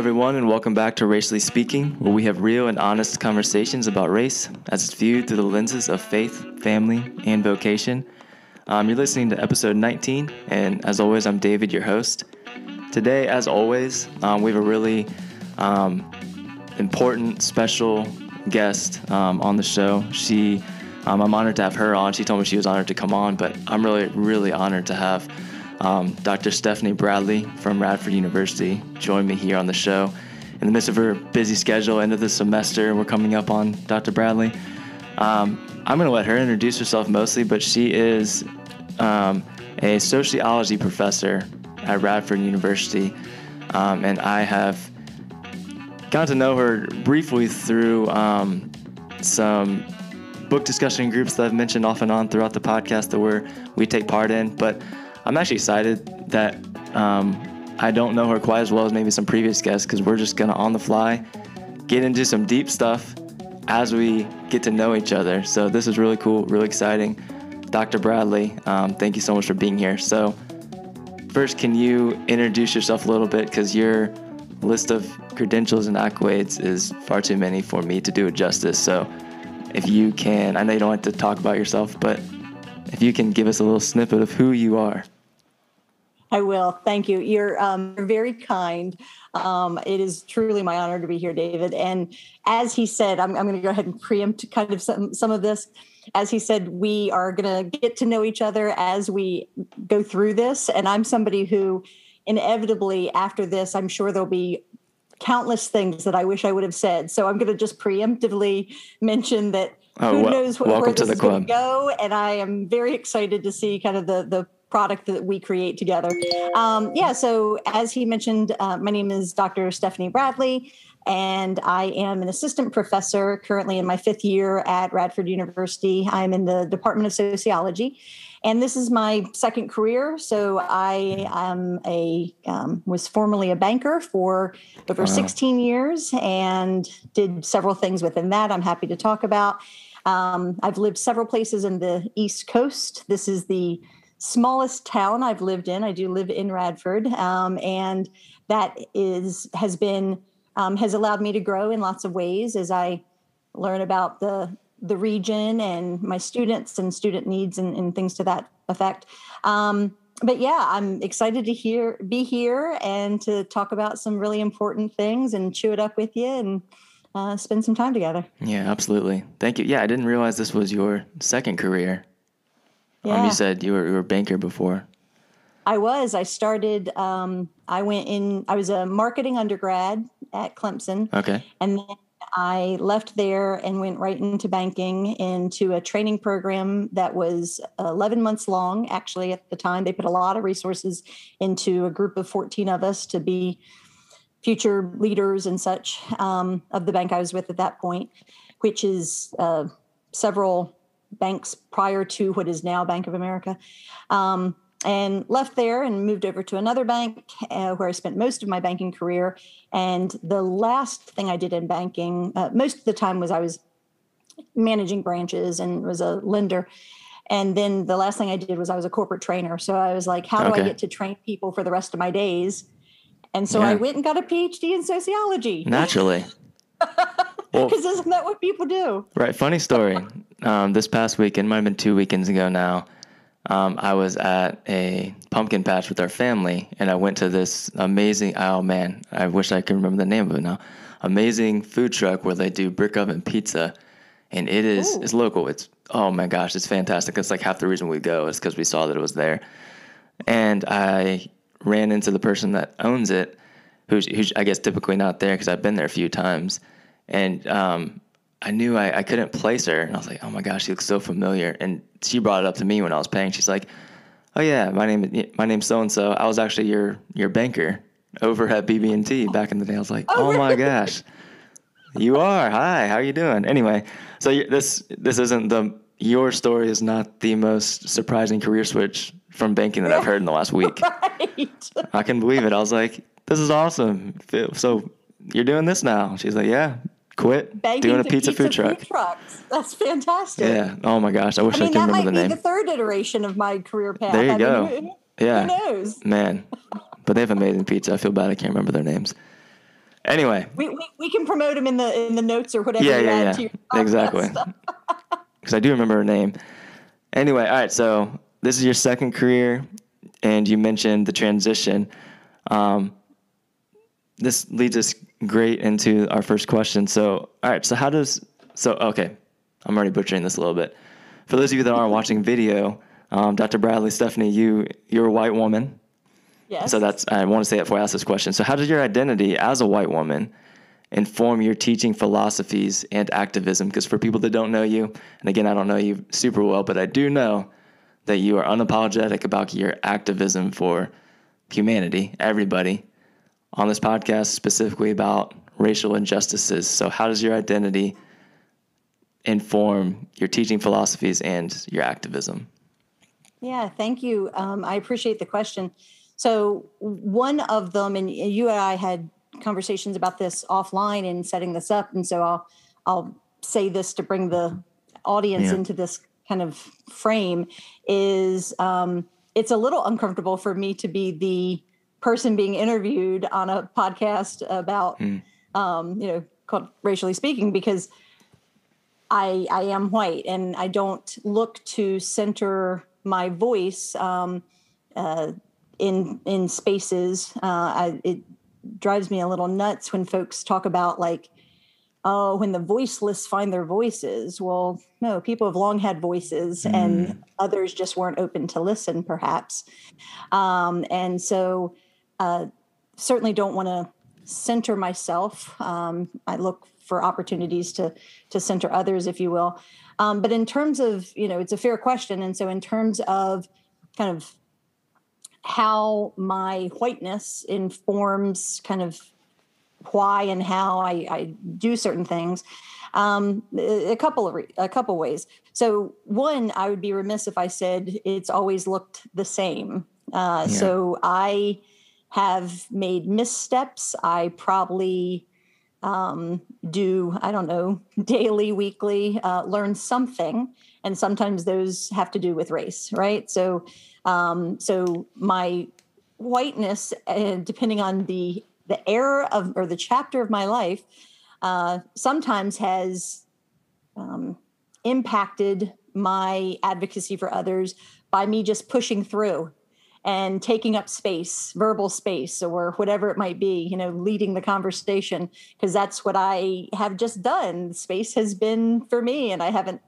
everyone, and welcome back to Racially Speaking, where we have real and honest conversations about race as it's viewed through the lenses of faith, family, and vocation. You're listening to episode 19, and as always, I'm David, your host. Today, as always, we have a really important, special guest on the show. I'm honored to have her on. She told me she was honored to come on, but I'm really honored to have Dr. Stephanie Bradley from Radford University join me here on the show. In the midst of her busy schedule, end of the semester, we're coming up on Dr. Bradley. I'm going to let her introduce herself mostly, but she is a sociology professor at Radford University, and I have gotten to know her briefly through some book discussion groups that I've mentioned off and on throughout the podcast that we take part in, but I'm actually excited that I don't know her quite as well as maybe some previous guests, because we're just going to, on the fly, get into some deep stuff as we get to know each other. So this is really cool, really exciting. Dr. Bradley, thank you so much for being here. So first, can you introduce yourself a little bit, because your list of credentials and accolades is far too many for me to do it justice. So if you can, I know you don't like to talk about yourself, but if you can give us a little snippet of who you are. I will. Thank you. You're very kind. It is truly my honor to be here, David. And as he said, I'm going to go ahead and preempt kind of some of this. As he said, we are going to get to know each other as we go through this. And I'm somebody who inevitably after this, I'm sure there'll be countless things that I wish I would have said. So I'm going to just preemptively mention that who knows where this is going to go. And I am very excited to see kind of the product that we create together. So as he mentioned, my name is Dr. Stephanie Bradley, and I am an assistant professor currently in my 5th year at Radford University. I'm in the Department of Sociology, and this is my second career. So I was formerly a banker for over 16 years and did several things within that I'm happy to talk about. I've lived several places in the East Coast. This is the smallest town I've lived in. I do live in Radford, and that has allowed me to grow in lots of ways as I learn about the region and my students and student needs and things to that effect. But yeah, I'm excited to be here and to talk about some really important things and chew it up with you and spend some time together. Yeah, absolutely. Thank you. Yeah, I didn't realize this was your second career. Yeah. You said you were a banker before. I was. I started, I was a marketing undergrad at Clemson. Okay. And then I left there and went right into banking, into a training program that was 11 months long. Actually, at the time, they put a lot of resources into a group of 14 of us to be future leaders and such of the bank I was with at that point, which is several banks prior to what is now Bank of America, and left there and moved over to another bank where I spent most of my banking career. And the last thing I did in banking, most of the time I was managing branches and was a lender. And then the last thing I did was I was a corporate trainer. So I was like, how do I get to train people for the rest of my days? And so I went and got a PhD in sociology. Naturally. Because isn't that what people do? Right. Funny story. This past weekend, might have been 2 weekends ago now, I was at a pumpkin patch with our family, and I went to this amazing, oh man, I wish I could remember the name of it now, amazing food truck where they do brick oven pizza, and it's local. It's, oh my gosh, it's fantastic. It's like half the reason we go is because we saw that it was there. And I ran into the person that owns it, who's I guess typically not there because I've been there a few times. And I knew I couldn't place her. And I was like, oh my gosh, she looks so familiar. And she brought it up to me when I was paying. She's like, oh yeah, my name's so-and-so. I was actually your banker over at BB&T back in the day. I was like, oh my gosh, you are. Hi, how are you doing? Anyway, so this isn't your story is not the most surprising career switch from banking that I've heard in the last week. Right. I can believe it. I was like, this is awesome. So you're doing this now? She's like, yeah. Quit doing a pizza food truck. That's fantastic. Yeah. Oh my gosh. I wish I could remember the name. That might be the third iteration of my career path. There you go. Who knows? Man. But they have amazing pizza. I feel bad I can't remember their names. Anyway, we can promote him in the notes or whatever. Yeah. To your Exactly. Because I do remember her name. Anyway, all right. So this is your second career, and you mentioned the transition. This leads us great into our first question. So, all right. So okay, I'm already butchering this a little bit. For those of you that aren't watching video, Dr. Bradley, Stephanie, you're a white woman. Yes. So I want to say that before I ask this question. So how does your identity as a white woman inform your teaching philosophies and activism? Because for people that don't know you, and again, I don't know you super well, but I do know that you are unapologetic about your activism for humanity, everybody, on this podcast specifically about racial injustices. So how does your identity inform your teaching philosophies and your activism? Yeah, thank you. I appreciate the question. So one of them, and you and I had conversations about this offline in setting this up, and so I'll say this to bring the audience into this kind of frame, is it's a little uncomfortable for me to be the person being interviewed on a podcast about, called Racially Speaking, because I am white and I don't look to center my voice in spaces. It drives me a little nuts when folks talk about like, oh, when the voiceless find their voices. Well, no, people have long had voices and others just weren't open to listen, perhaps. And so certainly don't want to center myself. I look for opportunities to center others, if you will. But in terms of, it's a fair question. And so in terms of kind of how my whiteness informs kind of why and how I do certain things, a couple ways. So one, I would be remiss if I said it's always looked the same. So I have made missteps. I probably do, I don't know, daily, weekly, learn something. And sometimes those have to do with race, right? So my whiteness, depending on the era of, or the chapter of my life, sometimes has impacted my advocacy for others by me just pushing through and taking up space, verbal space, or whatever it might be, leading the conversation, because that's what I have just done. Space has been for me, and I haven't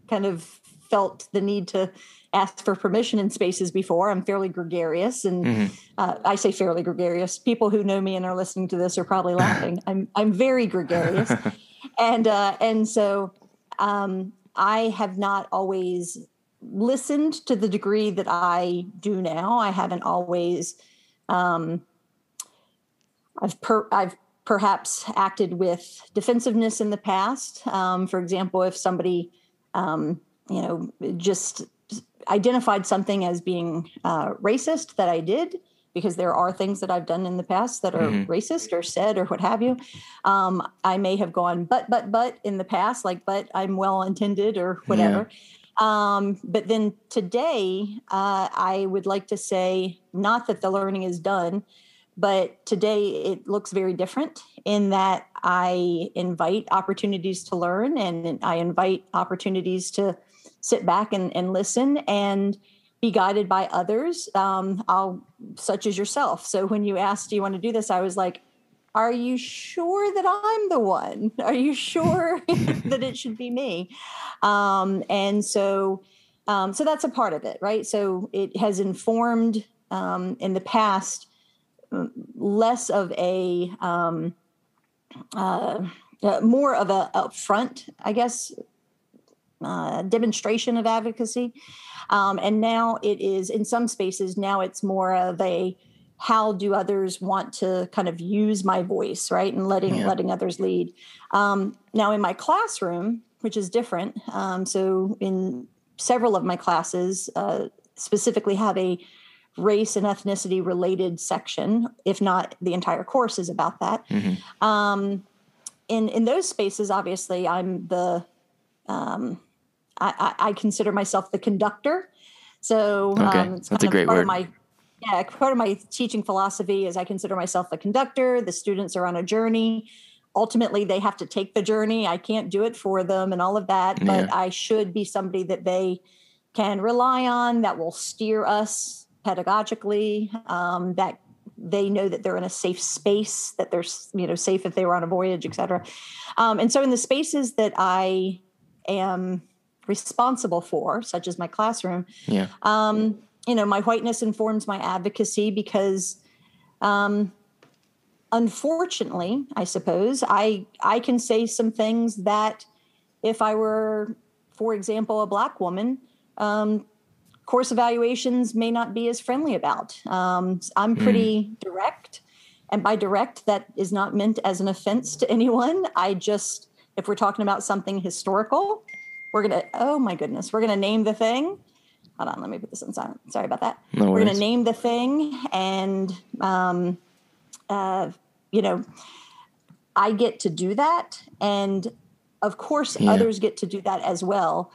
kind of felt the need to ask for permission in spaces before. I'm fairly gregarious, and I say fairly gregarious. People who know me and are listening to this are probably laughing. I'm very gregarious, and so I have not always listened to the degree that I do now. I haven't always. I've perhaps acted with defensiveness in the past. For example, if somebody, just identified something as being racist that I did, because there are things that I've done in the past that are racist or said or what have you. I may have gone, but in the past, like, but I'm well-intended or whatever. Yeah. But then today, I would like to say, not that the learning is done, but today it looks very different in that I invite opportunities to learn, and I invite opportunities to sit back and listen and be guided by others, such as yourself. So when you asked, do you want to do this? I was like, are you sure that I'm the one? Are you sure that it should be me? And so that's a part of it, right? So it has informed in the past less of a more of a upfront, I guess, demonstration of advocacy. And now it is, in some spaces, now it's more of a, how do others want to kind of use my voice, right? And letting others lead. Now in my classroom, which is different. So in several of my classes, specifically have a race and ethnicity related section, if not the entire course is about that. In those spaces, obviously I'm the, I consider myself the conductor. So okay. it's That's a great word. Yeah, part of my teaching philosophy is I consider myself a conductor. The students are on a journey. Ultimately, they have to take the journey. I can't do it for them and all of that, but I should be somebody that they can rely on, that will steer us pedagogically, that they know that they're in a safe space, that they're, safe if they were on a voyage, et cetera. And so in the spaces that I am responsible for, such as my classroom, my whiteness informs my advocacy because, unfortunately, I suppose, I can say some things that if I were, for example, a Black woman, course evaluations may not be as friendly about. I'm pretty direct. And by direct, that is not meant as an offense to anyone. If we're talking about something historical, we're going to name the thing. Hold on, let me put this on silent. Sorry about that. No worries. We're going to name the thing, and I get to do that, and of course, others get to do that as well.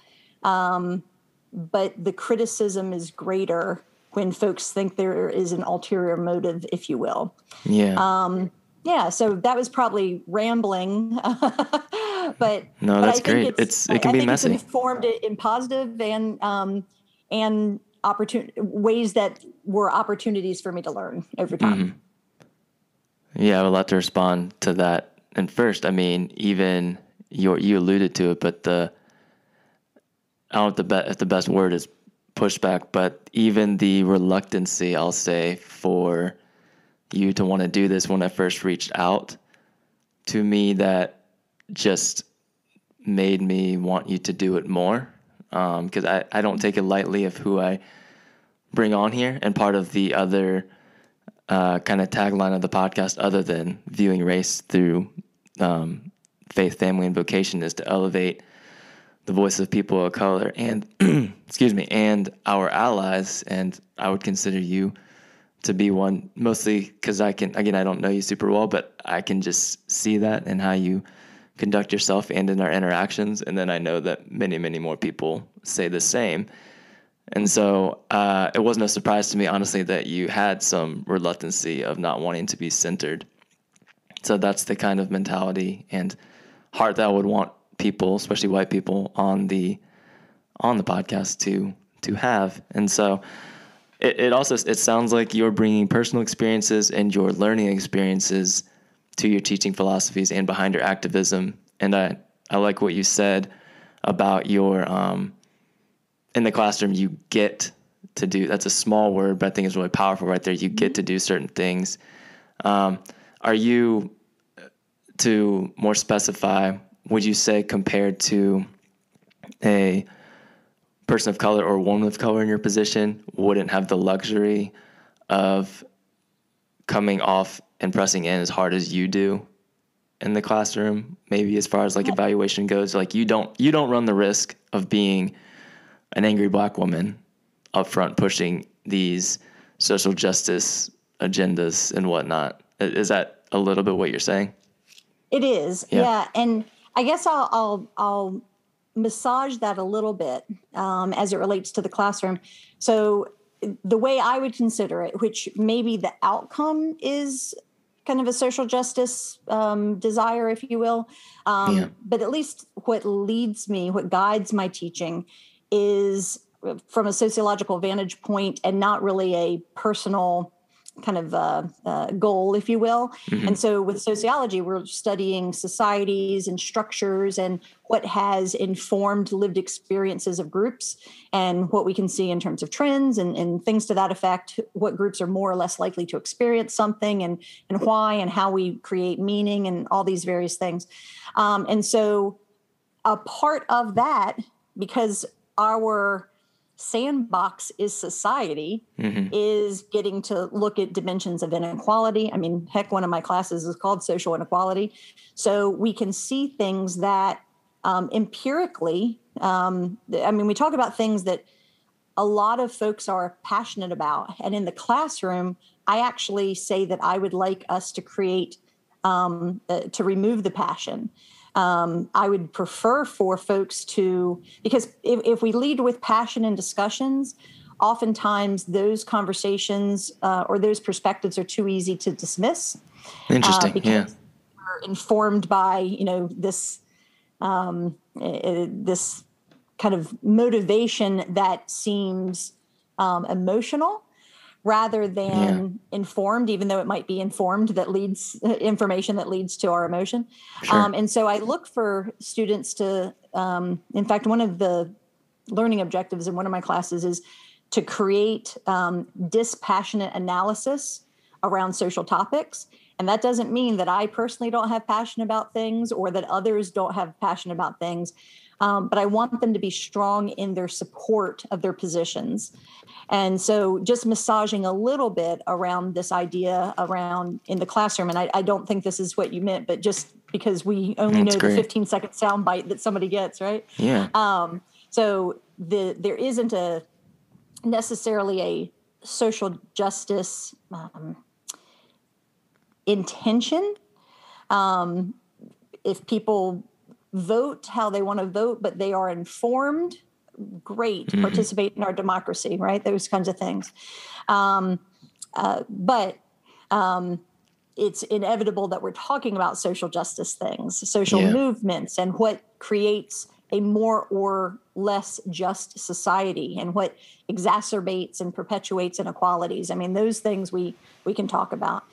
But the criticism is greater when folks think there is an ulterior motive, if you will. So that was probably rambling, but that's I great. It can be messy. It's informed in positive and ways that were opportunities for me to learn over time. Yeah, I would love to respond to that. And first, I mean, even you alluded to it, but I don't know if the best word is pushback, but even the reluctancy, I'll say, for you to want to do this when I first reached out to me, that just made me want you to do it more. Because I don't take it lightly of who I bring on here. And part of the other kind of tagline of the podcast, other than viewing race through faith, family, and vocation, is to elevate the voice of people of color and, and our allies. And I would consider you to be one, mostly because I don't know you super well, but I can just see that in how you conduct yourself and in our interactions. And then I know that many, many more people say the same. And so it wasn't a surprise to me, honestly, that you had some reluctancy of not wanting to be centered. So that's the kind of mentality and heart that I would want people, especially white people, on the podcast to have. And so it sounds like you're bringing personal experiences and your learning experiences to your teaching philosophies and behind your activism. And I like what you said about your in the classroom, you get to do, that's a small word, but I think it's really powerful right there. You get to do certain things. Are you, to more specify, would you say compared to a person of color or woman of color in your position, wouldn't have the luxury of coming off and pressing in as hard as you do in the classroom? Maybe as far as like evaluation goes, like you don't run the risk of being an angry Black woman up front pushing these social justice agendas and whatnot. Is that a little bit what you're saying? It is. Yeah. And I guess I'll massage that a little bit as it relates to the classroom. So the way I would consider it, which maybe the outcome is kind of a social justice desire, if you will. But at least what guides my teaching is from a sociological vantage point and not really a personal kind of goal, if you will. Mm-hmm. And so with sociology, we're studying societies and structures and what has informed lived experiences of groups and what we can see in terms of trends and things to that effect, what groups are more or less likely to experience something and why and how we create meaning and all these various things. And so a part of that, because our sandbox is society, is getting to look at dimensions of inequality. I mean, heck, one of my classes is called social inequality. So we can see things that empirically, we talk about things that a lot of folks are passionate about. And in the classroom, I actually say that I would like us to create, to remove the passion. I would prefer for folks to, because if we lead with passion in discussions, oftentimes those conversations or those perspectives are too easy to dismiss. Interesting. Because we're informed by, this this kind of motivation that seems emotional rather than informed, even though it might be informed that leads information that leads to our emotion. Sure. And so I look for students to, in fact, one of the learning objectives in one of my classes is to create dispassionate analysis around social topics. And that doesn't mean that I personally don't have passion about things or that others don't have passion about things. But I want them to be strong in their support of their positions. And so just massaging a little bit around this idea around in the classroom, and I don't think this is what you meant, but just because we only know the 15-second soundbite that somebody gets, right? Yeah. So there isn't necessarily a social justice intention. If people vote how they want to vote, but they are informed, great, participate in our democracy, right? Those kinds of things. But it's inevitable that we're talking about social justice things, social movements, and what creates a more or less just society and what exacerbates and perpetuates inequalities. I mean, those things we can talk about.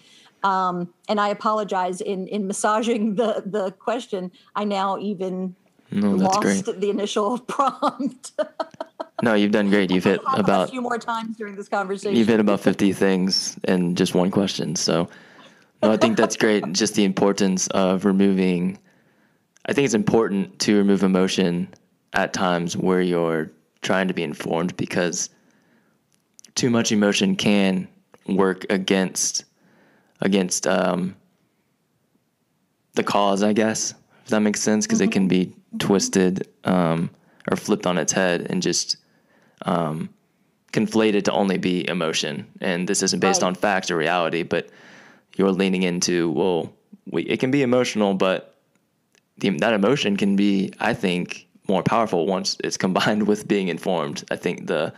And I apologize in massaging the question. I now even lost the initial prompt. No, you've done great. You've hit about a few more times during this conversation. You've hit about 50 things in just one question. So no, I think that's great. Just the importance of removing. I think it's important to remove emotion at times where you're trying to be informed, because too much emotion can work against the cause, I guess, if that makes sense, because it can be twisted or flipped on its head and just conflated to only be emotion. And this isn't based on facts or reality, but you're leaning into, well, it can be emotional, but that emotion can be, I think, more powerful once it's combined with being informed. I think the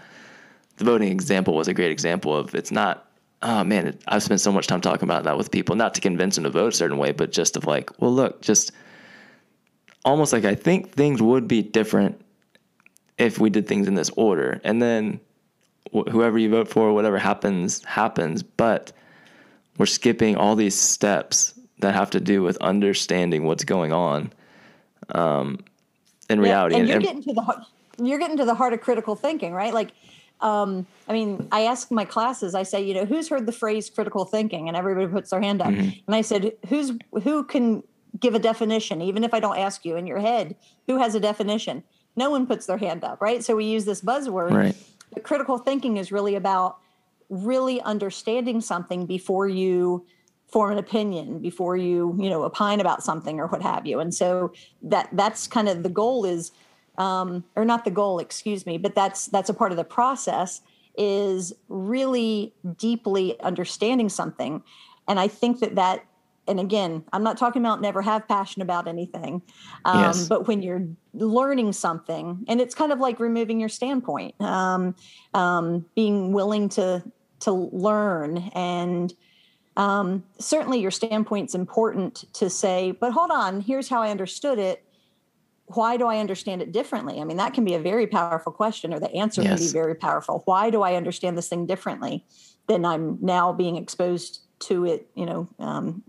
voting example was a great example of, it's not, oh man, I've spent so much time talking about that with people, not to convince them to vote a certain way, but just of like, well, look, just almost like I think things would be different if we did things in this order. And then whoever you vote for, whatever happens, but we're skipping all these steps that have to do with understanding what's going on in reality. And you're getting to the heart of critical thinking, right? Like, I mean, I ask my classes, I say, who's heard the phrase critical thinking? And everybody puts their hand up. And I said, who can give a definition, even if I don't ask you in your head, who has a definition? No one puts their hand up, right? So we use this buzzword. Right. But critical thinking is really about really understanding something before you form an opinion, before you, opine about something or what have you. And so that's kind of the goal is, or not the goal, excuse me, but that's a part of the process, is really deeply understanding something. And I think that, and again, I'm not talking about never have passion about anything, but when you're learning something, and it's kind of like removing your standpoint, being willing to learn, and certainly your standpoint's important to say, but hold on, here's how I understood it. Why do I understand it differently? I mean, that can be a very powerful question, or the answer can be very powerful. Why do I understand this thing differently than I'm now being exposed to it, in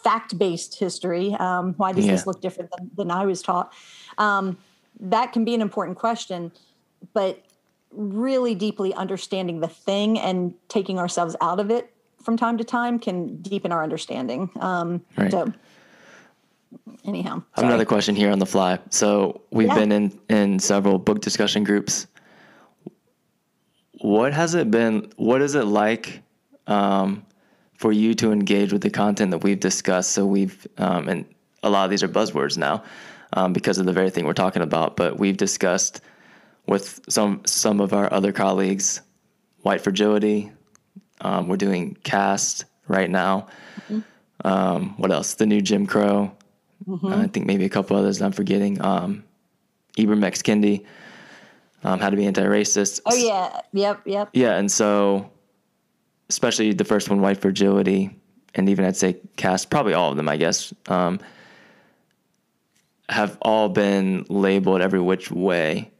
fact-based history? Why does this look different than I was taught? That can be an important question, but really deeply understanding the thing and taking ourselves out of it from time to time can deepen our understanding. So anyhow, I have another question here on the fly. So we've been in several book discussion groups. What is it like for you to engage with the content that we've discussed? So we've, and a lot of these are buzzwords now because of the very thing we're talking about, but we've discussed with some of our other colleagues, white fragility. We're doing Caste right now. What else? The new Jim Crow. I think maybe a couple others I'm forgetting. Ibram X. Kendi. How to Be Antiracist. Oh yeah, yep. Yeah, and so especially the first one, White Fragility, and even I'd say Caste, probably all of them, I guess, have all been labeled every which way.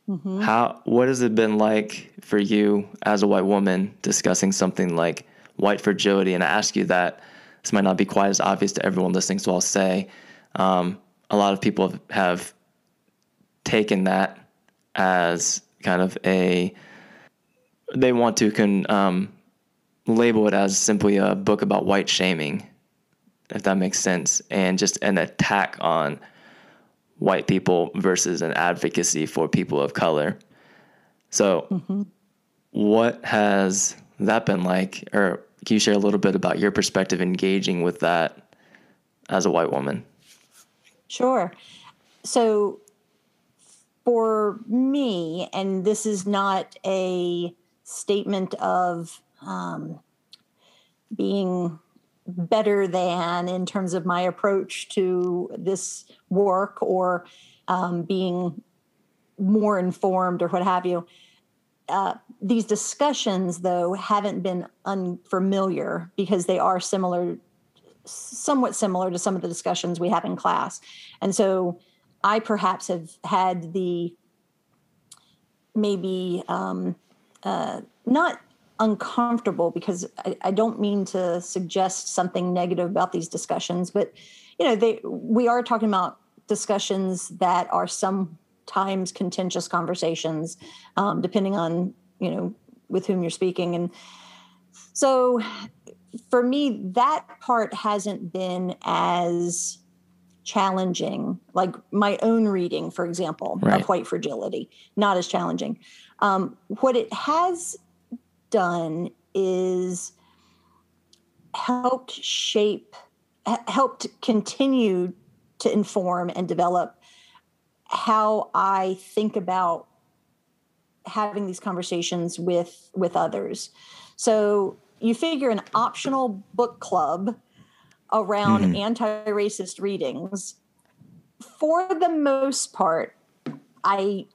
What has it been like for you as a white woman discussing something like white fragility? And I ask you that, this might not be quite as obvious to everyone listening, so I'll say a lot of people have taken that as kind of they want to label it as simply a book about white shaming, if that makes sense, and just an attack on white people versus an advocacy for people of color. So what has that been like? Or can you share a little bit about your perspective engaging with that as a white woman? Sure. So for me, and this is not a statement of being better than in terms of my approach to this work or being more informed or what have you. These discussions, though, haven't been unfamiliar because they are somewhat similar to some of the discussions we have in class. And so I perhaps have had the maybe not uncomfortable, because I don't mean to suggest something negative about these discussions, but we are talking about discussions that are sometimes contentious conversations, depending on with whom you're speaking. And so for me, that part hasn't been as challenging. Like my own reading, for example, of White Fragility, not as challenging. What it has done is helped continue to inform and develop how I think about having these conversations with others. So you figure an optional book club around anti-racist readings, for the most part, I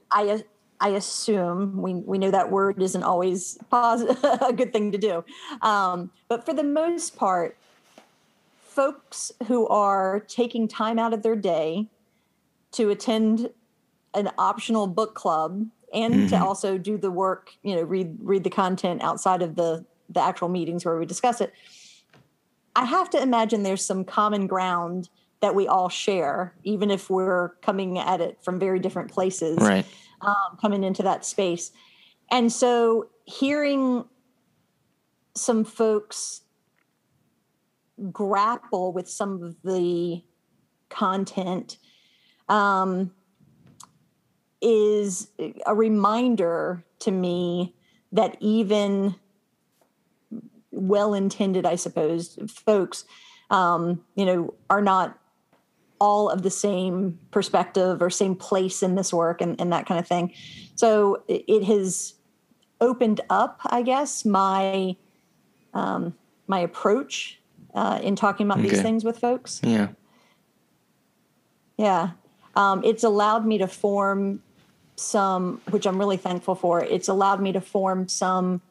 assume we know that word isn't always a good thing to do, but for the most part, folks who are taking time out of their day to attend an optional book club and to also do the work, read the content outside of the actual meetings where we discuss it, I have to imagine there's some common ground that we all share, even if we're coming at it from very different places, coming into that space. And so hearing some folks grapple with some of the content is a reminder to me that even well-intended, I suppose, folks, are not all of the same perspective or same place in this work and that kind of thing. So it has opened up, I guess, my approach in talking about these things with folks. Yeah. It's allowed me to form some, which I'm really thankful for. It's allowed me to form some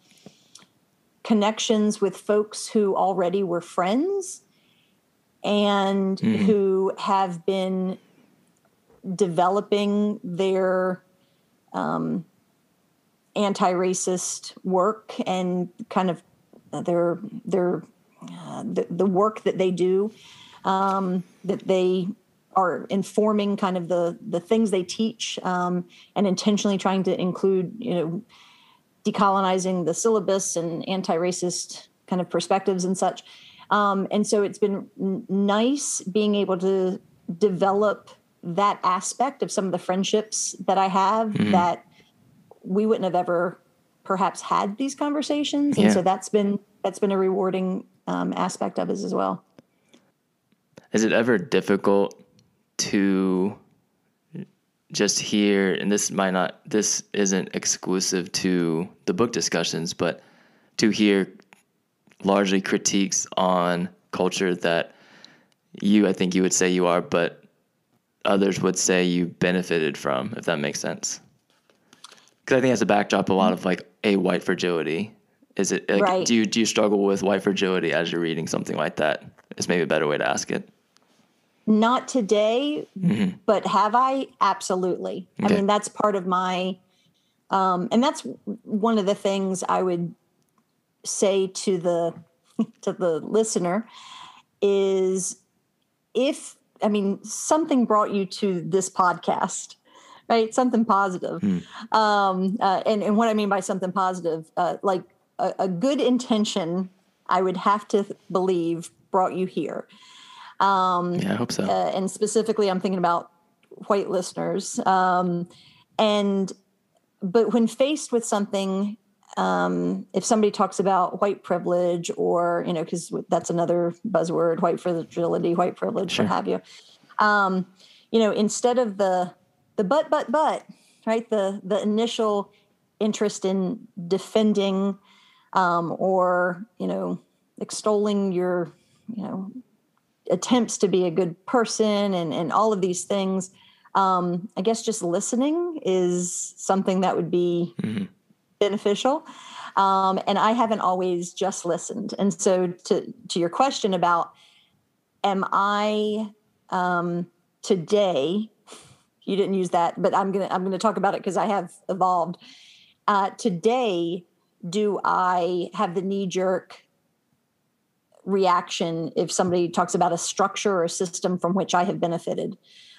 connections with folks who already were friends and who have been developing their anti-racist work and kind of the work that they do, that they are informing kind of the things they teach, and intentionally trying to include, decolonizing the syllabus and anti-racist kind of perspectives and such. And so it's been nice being able to develop that aspect of some of the friendships that I have that we wouldn't have ever perhaps had these conversations. And so that's been a rewarding aspect of it as well. Is it ever difficult to just hear, and this isn't exclusive to the book discussions, but to hear largely critiques on culture that I think you would say you are, but others would say you benefited from, if that makes sense? because I think that's a backdrop, a lot of like a white fragility. Is it like, Right. do you struggle with white fragility as you're reading something like that? Is maybe a better way to ask it. Not today, but have I? Absolutely. Okay. I mean, that's part of my, and that's one of the things I would say to the to the listener is, if, I mean, something brought you to this podcast, right? Something positive. And what I mean by something positive, like a good intention, I would have to believe brought you here. Yeah, I hope so. And specifically, I'm thinking about white listeners. But when faced with something, if somebody talks about white privilege, or, you know, because that's another buzzword, white fragility, white privilege, Sure. what have you, you know, instead of the but, right, the initial interest in defending, or, you know, extolling your, you know, attempts to be a good person and all of these things, I guess just listening is something that would be beneficial. And I haven't always just listened. And so to your question about, am I today, you didn't use that, but I'm gonna talk about it because I have evolved. Today, do I have the knee-jerk reaction if somebody talks about a structure or a system from which I have benefited,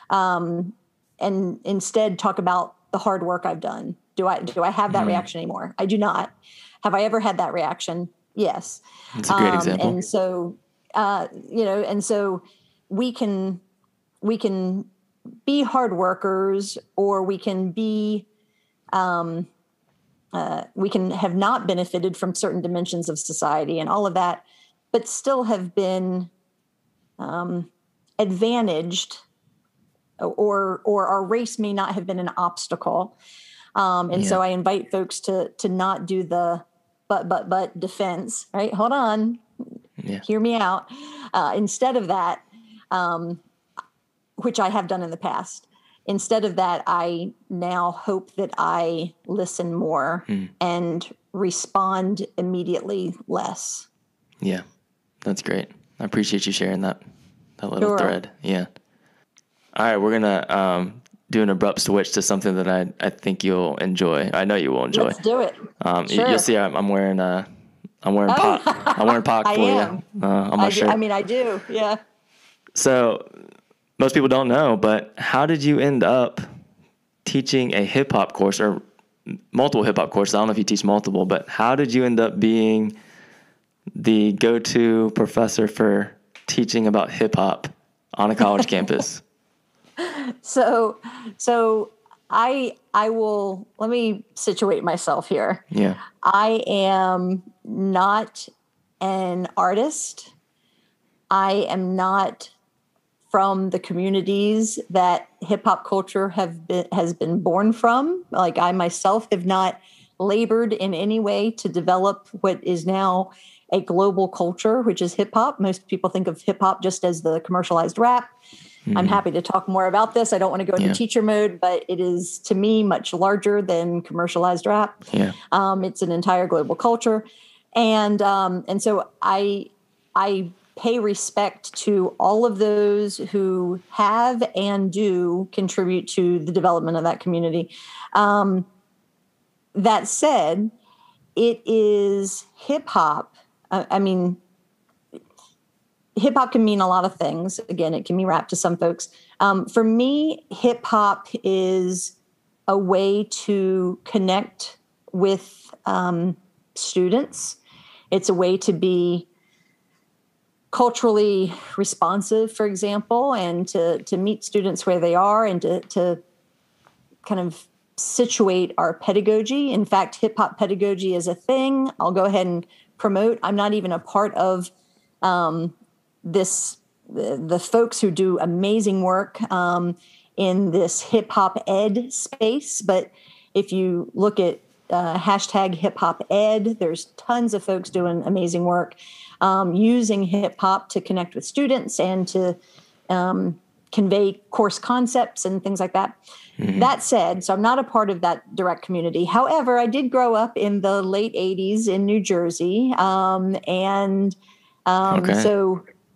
and instead talk about the hard work I've done? Do I have that reaction anymore? I do not. Have I ever had that reaction? Yes. That's a great example. And so, you know, and so we can be hard workers, or we can be, we can have not benefited from certain dimensions of society and all of that, but still have been advantaged, or our race may not have been an obstacle. And so I invite folks to not do the but defense, right? Hold on, hear me out. Instead of that, which I have done in the past, instead of that, I now hope that I listen more and respond immediately less. Yeah, that's great. I appreciate you sharing that little thread. Yeah. All right, we're gonna do an abrupt switch to something that I think you'll enjoy. I know you will enjoy. Let's do it. Sure. You'll see. I'm wearing pot. I'm wearing pot for you on my shirt. I mean, I do. Yeah. So most people don't know, but how did you end up teaching a hip hop course, or multiple hip hop courses? I don't know if you teach multiple, but how did you end up being the go-to professor for teaching about hip hop on a college campus? So I will, let me situate myself here. Yeah. I am not an artist. I am not from the communities that hip hop culture has been born from. Like, I myself have not labored in any way to develop what is now a global culture, which is hip hop. Most people think of hip hop just as the commercialized rap. I'm happy to talk more about this. I don't want to go into teacher mode, but it is, to me, much larger than commercialized rap. Yeah. It's an entire global culture. And so I pay respect to all of those who have and do contribute to the development of that community. That said, it is hip hop. I mean, hip hop can mean a lot of things. Again, it can mean rap to some folks. For me, hip hop is a way to connect with students. It's a way to be culturally responsive, for example, and to meet students where they are, and to kind of situate our pedagogy. In fact, hip hop pedagogy is a thing. I'll go ahead and promote. I'm not even a part of the folks who do amazing work in this hip hop ed space. But if you look at hashtag hip hop ed, there's tons of folks doing amazing work using hip hop to connect with students and to convey course concepts and things like that. That said, so I'm not a part of that direct community. However, I did grow up in the late 80s in New Jersey. So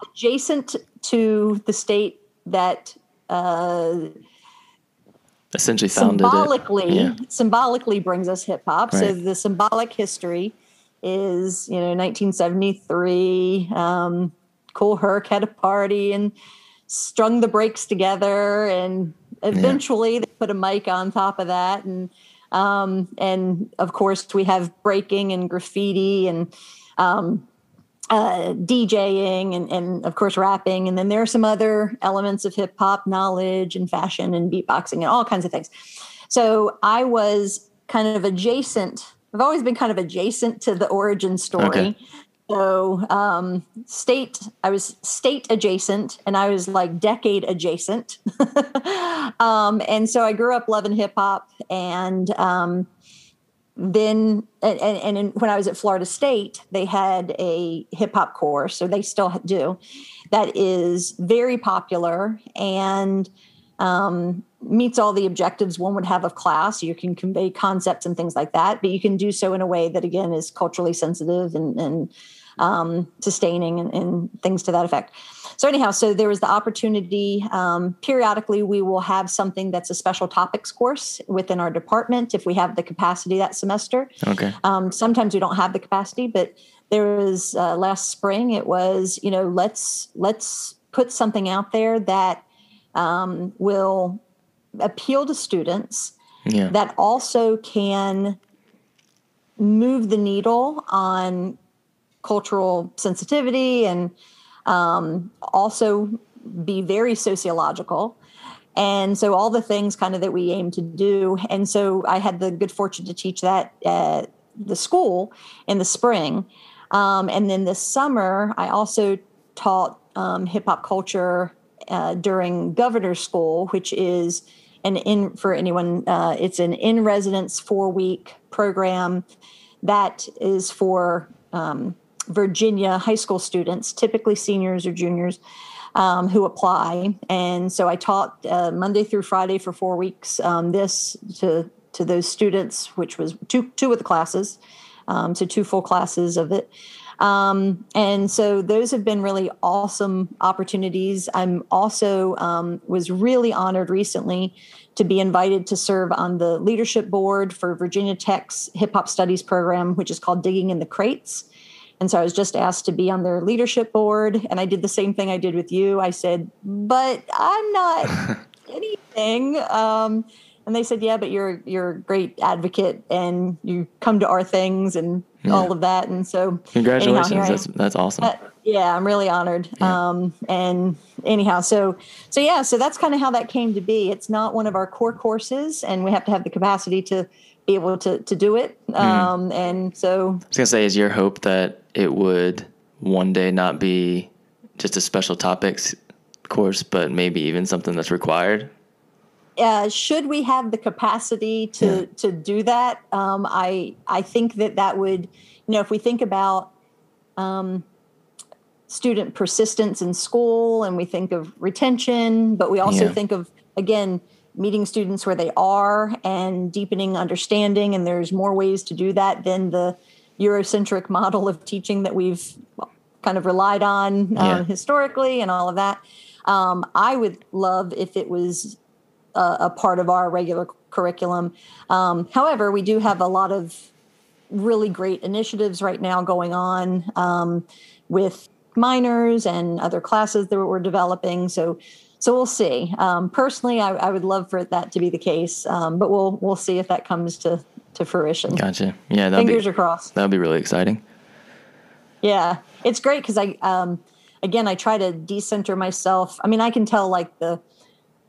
adjacent to the state that essentially founded symbolically brings us hip hop. Right. So the symbolic history is, 1973, Cool Herc had a party and strung the breaks together, and eventually they put a mic on top of that. And of course we have breaking and graffiti and DJing and of course rapping. And then there are some other elements of hip hop, knowledge and fashion and beatboxing and all kinds of things. So I was kind of adjacent. I've always been kind of adjacent to the origin story. Okay. So I was state adjacent, and I was like decade adjacent. And so I grew up loving hip hop. And then when I was at Florida State, they had a hip hop course, or they still do, that is very popular and meets all the objectives one would have of class. You can convey concepts and things like that, but you can do so in a way that, again, is culturally sensitive and sustaining and things to that effect. So anyhow, so there was the opportunity. Periodically, we will have something that's a special topics course within our department if we have the capacity that semester. Okay. Sometimes we don't have the capacity, but there was last spring. It was, let's put something out there that will appeal to students, that also can move the needle on cultural sensitivity and also be very sociological. And so all the things kind of that we aim to do. And so I had the good fortune to teach that at the school in the spring. And then this summer, I also taught hip hop culture during Governor's School, which is for anyone, it's an in-residence 4-week program that is for Virginia high school students, typically seniors or juniors, who apply. And so I taught Monday through Friday for 4 weeks this to those students, which was two of the classes, so 2 full classes of it. And so those have been really awesome opportunities. I'm also was really honored recently to be invited to serve on the leadership board for Virginia Tech's hip hop studies program, which is called Digging in the Crates. And so I was just asked to be on their leadership board. And I did the same thing I did with you. I said, but I'm not anything. And they said, yeah, but you're a great advocate and you come to our things and all of that. And so congratulations. Anyhow, that's awesome. I'm really honored. Yeah. And anyhow, so that's kind of how that came to be. It's not one of our core courses, and we have to have the capacity to be able to do it. And so I was gonna say, is your hope that it would one day not be just a special topics course, but maybe even something that's required? Should we have the capacity to do that? I think that would, if we think about student persistence in school, and we think of retention, but we also think of, again, meeting students where they are and deepening understanding. And there's more ways to do that than the Eurocentric model of teaching that we've kind of relied on historically and all of that. I would love if it was a part of our regular curriculum. However, we do have a lot of really great initiatives right now going on with minors and other classes that we're developing. So we'll see. Personally, I would love for that to be the case, but we'll see if that comes to fruition. Gotcha. Yeah, fingers are crossed. That'll be really exciting. Yeah, it's great because I try to decenter myself. I mean, I can tell like the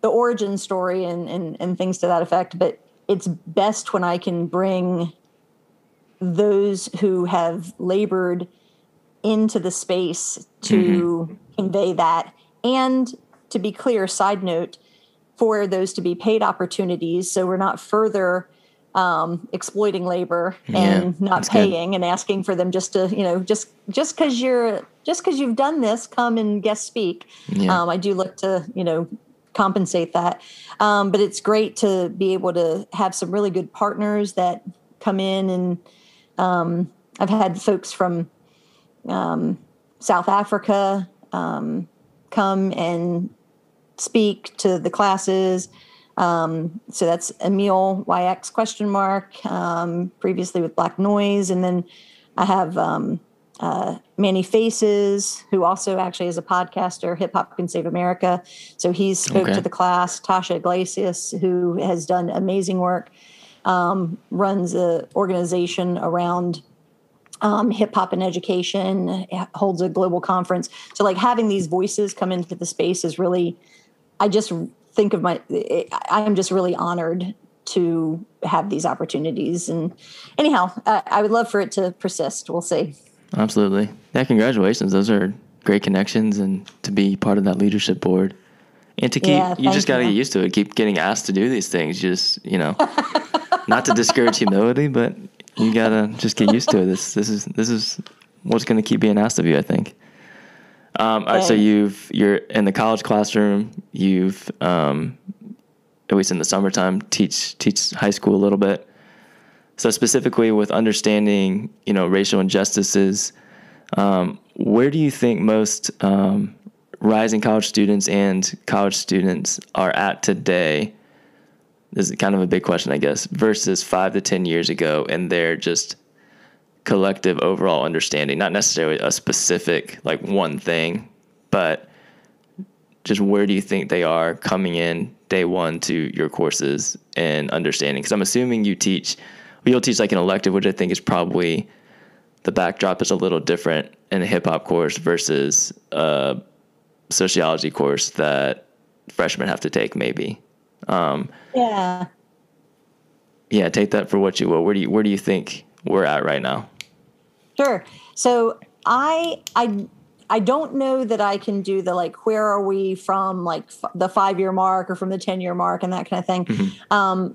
origin story and things to that effect, but it's best when I can bring those who have labored into the space to convey that. And to be clear, side note, for those to be paid opportunities, so we're not further exploiting labor and not paying and asking for them just to, just because you've done this, come and guest speak. I do look to, compensate that. But it's great to be able to have some really good partners that come in, and I've had folks from South Africa come and speak to the classes. So that's Emil YX question mark, previously with Black Noise. And then I have Manny Faces, who also actually is a podcaster, Hip Hop Can Save America. So he spoke to the class. Tasha Iglesias, who has done amazing work, runs an organization around hip hop and education, holds a global conference. So like having these voices come into the space is really, I just think of I'm just really honored to have these opportunities. And anyhow, I would love for it to persist. We'll see. Absolutely. Yeah, congratulations. Those are great connections, and to be part of that leadership board. And to keep, you just got to get used to it. Keep getting asked to do these things. Just, not to discourage humility, but you got to just get used to it. This is what's going to keep being asked of you, I think. All right, so you're in the college classroom. You've, at least in the summertime, teach high school a little bit. So specifically with understanding, racial injustices, where do you think most rising college students and college students are at today? This is kind of a big question, I guess, versus 5 to 10 years ago, and their just collective overall understanding, not necessarily a specific, like, one thing, but just where do you think they are coming in day one to your courses and understanding? Because I'm assuming you'll teach like an elective, which I think is probably the backdrop is a little different in a hip hop course versus a sociology course that freshmen have to take, maybe. Yeah, take that for what you will. Where do you think we're at right now? Sure. So I don't know that I can do the, like, where are we from, like, the 5-year mark or from the 10-year mark and that kind of thing. Mm-hmm.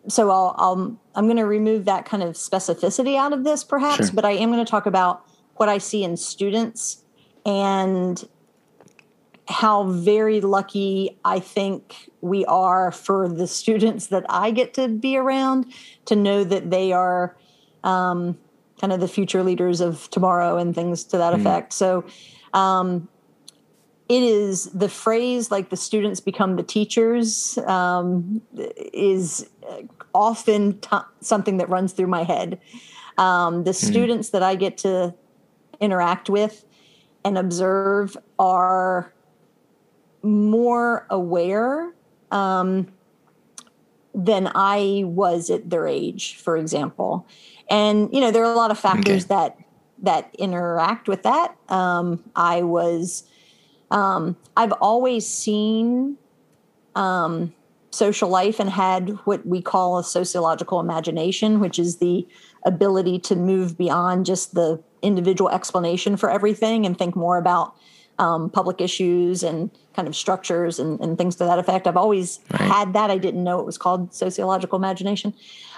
So I'm going to remove that kind of specificity out of this, perhaps, but I am going to talk about what I see in students and how very lucky I think we are for the students that I get to be around to know that they are kind of the future leaders of tomorrow and things to that effect. So it is the phrase, like, the students become the teachers, is often something that runs through my head. The students that I get to interact with and observe are more aware than I was at their age, for example. And, there are a lot of factors that interact with that. I've always seen social life and had what we call a sociological imagination, which is the ability to move beyond just the individual explanation for everything and think more about public issues and kind of structures and things to that effect. I've always had that. I didn't know it was called sociological imagination.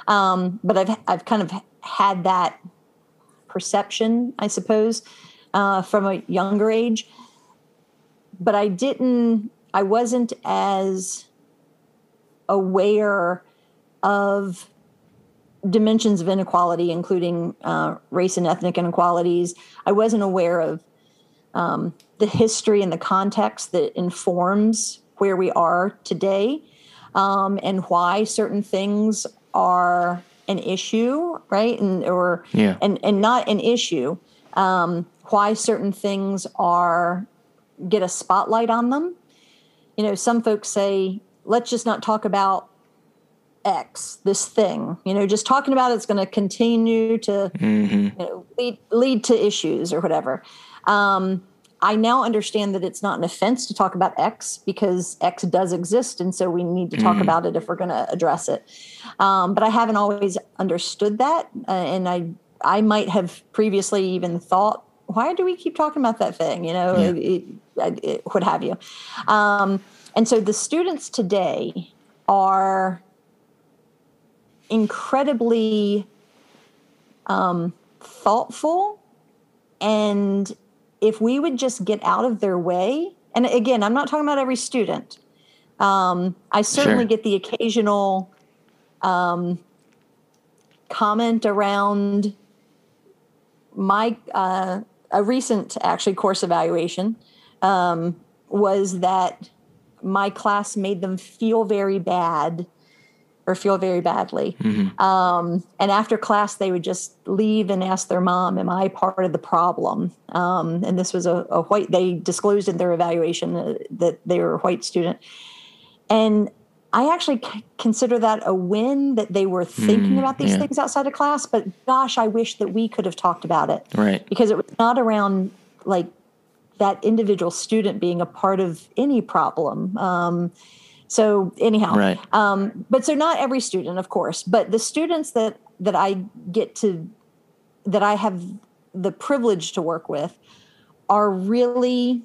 But I've kind of had that perception, I suppose, from a younger age. But I wasn't as aware of dimensions of inequality, including race and ethnic inequalities. I wasn't aware of the history and the context that informs where we are today, and why certain things are an issue, right? And not an issue. Why certain things get a spotlight on them. Some folks say, let's just not talk about X, this thing. Just talking about it's going to continue to lead to issues or whatever. I now understand that it's not an offense to talk about X because X does exist, and so we need to talk about it if we're going to address it. But I haven't always understood that, and I might have previously even thought, why do we keep talking about that thing? What have you? And so the students today are incredibly thoughtful, and if we would just get out of their way, and again, I'm not talking about every student, I certainly Sure. get the occasional comment around my a recent actually course evaluation was that my class made them feel very bad or feel very badly. And after class, they would just leave and ask their mom, am I part of the problem? And this was a white, they disclosed in their evaluation that they were a white student. And I actually consider that a win that they were thinking about these Yeah. things outside of class. But gosh, I wish that we could have talked about it. Right. Because it was not around like that individual student being a part of any problem. So anyhow, Right. But so not every student, of course, but the students that I get to, that I have the privilege to work with are really,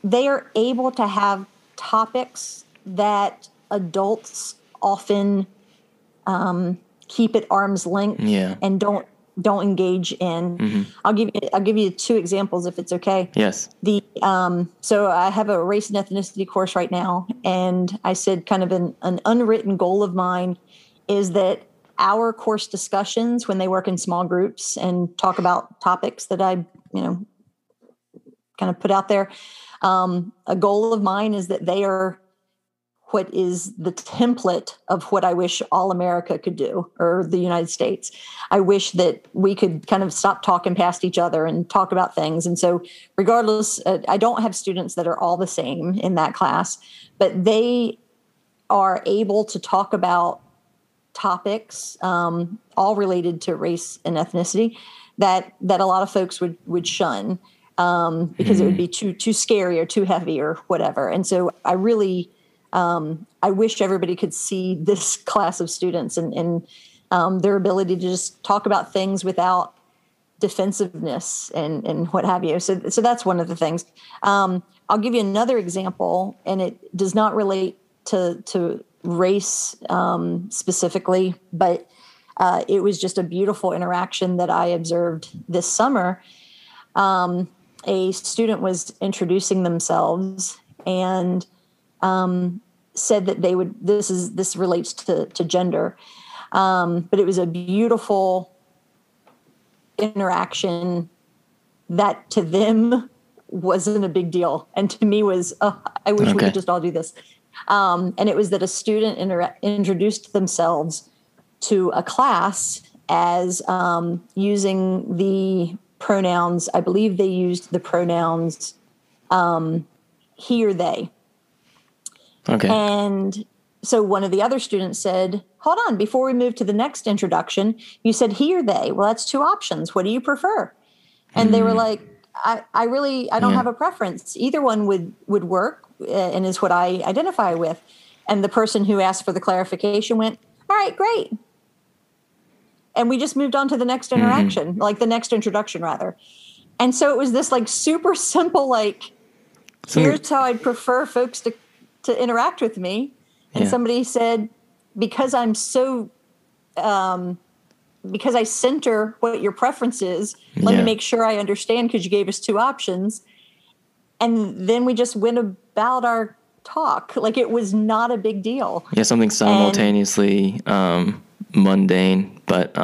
they are able to have topics that adults often keep at arm's length Yeah. and don't engage in. I'll give you two examples if it's okay. Yes. So I have a race and ethnicity course right now, and I said kind of an unwritten goal of mine is that our course discussions, when they work in small groups and talk about topics that I kind of put out there, a goal of mine is that they are what is the template of what I wish all America could do, or the United States. I wish that we could kind of stop talking past each other and talk about things. And so regardless, I don't have students that are all the same in that class, but they are able to talk about topics, all related to race and ethnicity, that a lot of folks would shun because it would be too scary or too heavy or whatever. And so I really, I wish everybody could see this class of students and their ability to just talk about things without defensiveness and what have you. So that's one of the things. I'll give you another example, and it does not relate to race specifically, but it was just a beautiful interaction that I observed this summer. A student was introducing themselves and said that they would, this relates to gender, but it was a beautiful interaction that to them wasn't a big deal. And to me was, I wish we could just all do this. And it was that a student introduced themselves to a class as using the pronouns. I believe they used the pronouns he or they. Okay. And so one of the other students said, hold on, before we move to the next introduction, you said he or they. Well, that's two options. What do you prefer? And they were like, I don't have a preference. Either one would work and is what I identify with. And the person who asked for the clarification went, all right, great. And we just moved on to the next interaction, like the next introduction rather. And so it was this like super simple, like, here's how I'd prefer folks to interact with me. And somebody said, because I'm so, because I center what your preference is, let me make sure I understand because you gave us two options. And then we just went about our talk. Like it was not a big deal. Yeah, something simultaneously mundane, but,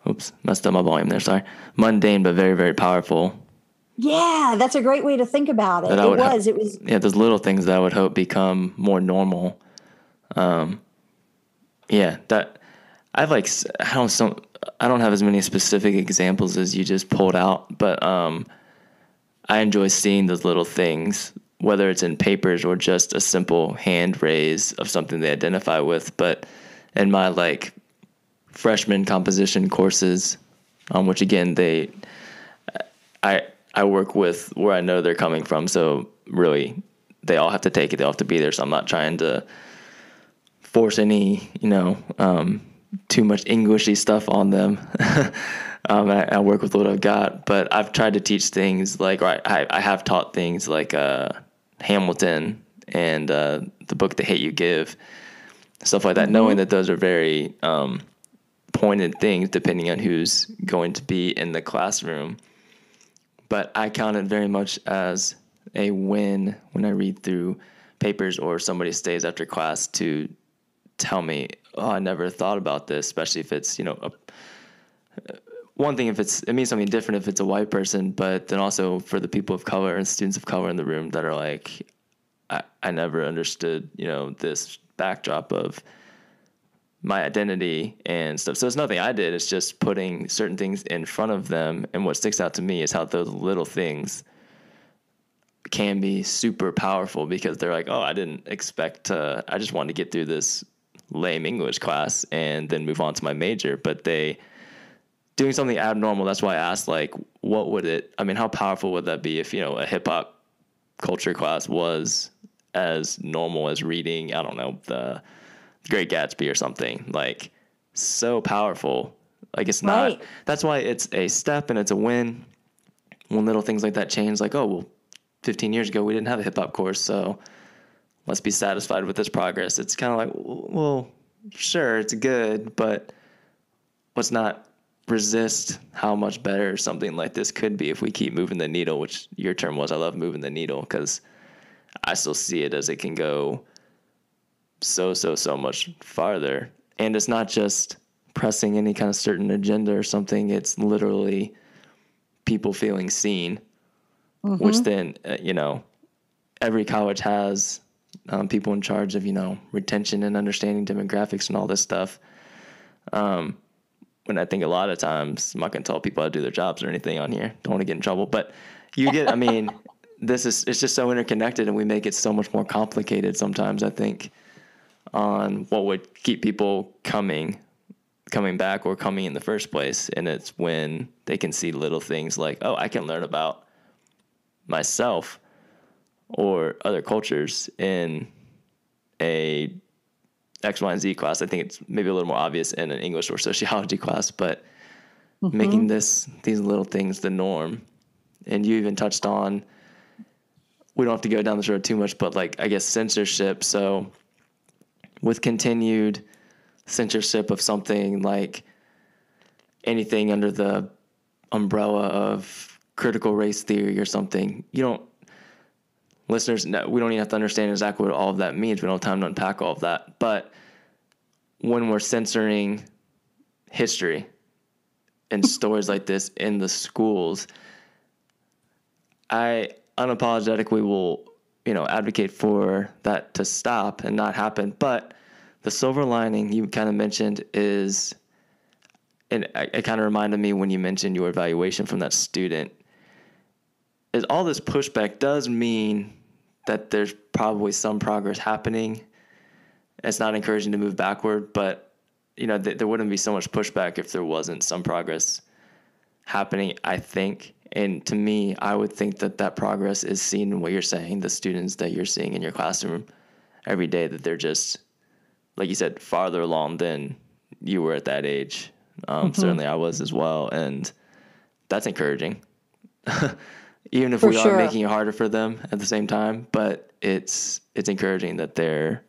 oops, messed up my volume there, sorry. Mundane, but very, very powerful. Yeah, that's a great way to think about it. It was. Yeah, those little things that I would hope become more normal. That I've like, I don't have as many specific examples as you just pulled out, but I enjoy seeing those little things, whether it's in papers or just a simple hand raise of something they identify with. But in my like freshman composition courses, which again, I work with where I know they're coming from. So really they all have to take it. They all have to be there. So I'm not trying to force any, too much Englishy stuff on them. I work with what I've got, but I've tried to teach things like, I have taught things like Hamilton and the book The Hate You Give, stuff like that, knowing that those are very pointed things depending on who's going to be in the classroom. But I count it very much as a win when I read through papers or somebody stays after class to tell me, oh, I never thought about this, especially if it's, one thing, if it means something different if it's a white person, but then also for the people of color and students of color in the room that are like, I never understood, this backdrop of my identity and stuff. So it's nothing I did. It's just putting certain things in front of them. And what sticks out to me is how those little things can be super powerful, because they're like, oh, I didn't expect to, I just wanted to get through this lame English class and then move on to my major. But they doing something abnormal. That's why I asked, like, how powerful would that be if, a hip hop culture class was as normal as reading, I don't know, the Great Gatsby or something, like, so powerful. Like, it's not, Right. That's why it's a step and it's a win when little things like that change. Like, oh, well, 15 years ago, we didn't have a hip hop course, so let's be satisfied with this progress. It's kind of like, well, sure, it's good, but let's not resist how much better something like this could be if we keep moving the needle, which your term was, I love moving the needle, because I still see it as it can go so much farther. And it's not just pressing any kind of certain agenda or something. It's literally people feeling seen, which then, every college has people in charge of, retention and understanding demographics and all this stuff. When I think a lot of times, I'm not going to tell people how to do their jobs or anything on here. Don't want to get in trouble. But it's just so interconnected, and we make it so much more complicated sometimes, I think, on what would keep people coming back or coming in the first place. And it's when they can see little things like, oh, I can learn about myself or other cultures in a X, Y, and Z class. I think it's maybe a little more obvious in an English or sociology class, but making these little things the norm. And you even touched on, we don't have to go down this road too much, but like, I guess, censorship. So with continued censorship of something like anything under the umbrella of critical race theory or something, listeners, no, we don't even have to understand exactly what all of that means. We don't have time to unpack all of that. But when we're censoring history and stories like this in the schools, I unapologetically will, advocate for that to stop and not happen. But the silver lining you kind of mentioned is, and it kind of reminded me when you mentioned your evaluation from that student, is all this pushback does mean that there's probably some progress happening. It's not encouraging to move backward, but, there wouldn't be so much pushback if there wasn't some progress happening, I think. And to me, I would think that progress is seen in what you're saying, the students that you're seeing in your classroom every day, that they're just, like you said, farther along than you were at that age. Certainly I was as well. And that's encouraging. Even if we are making it harder for them at the same time, but it's encouraging that they're,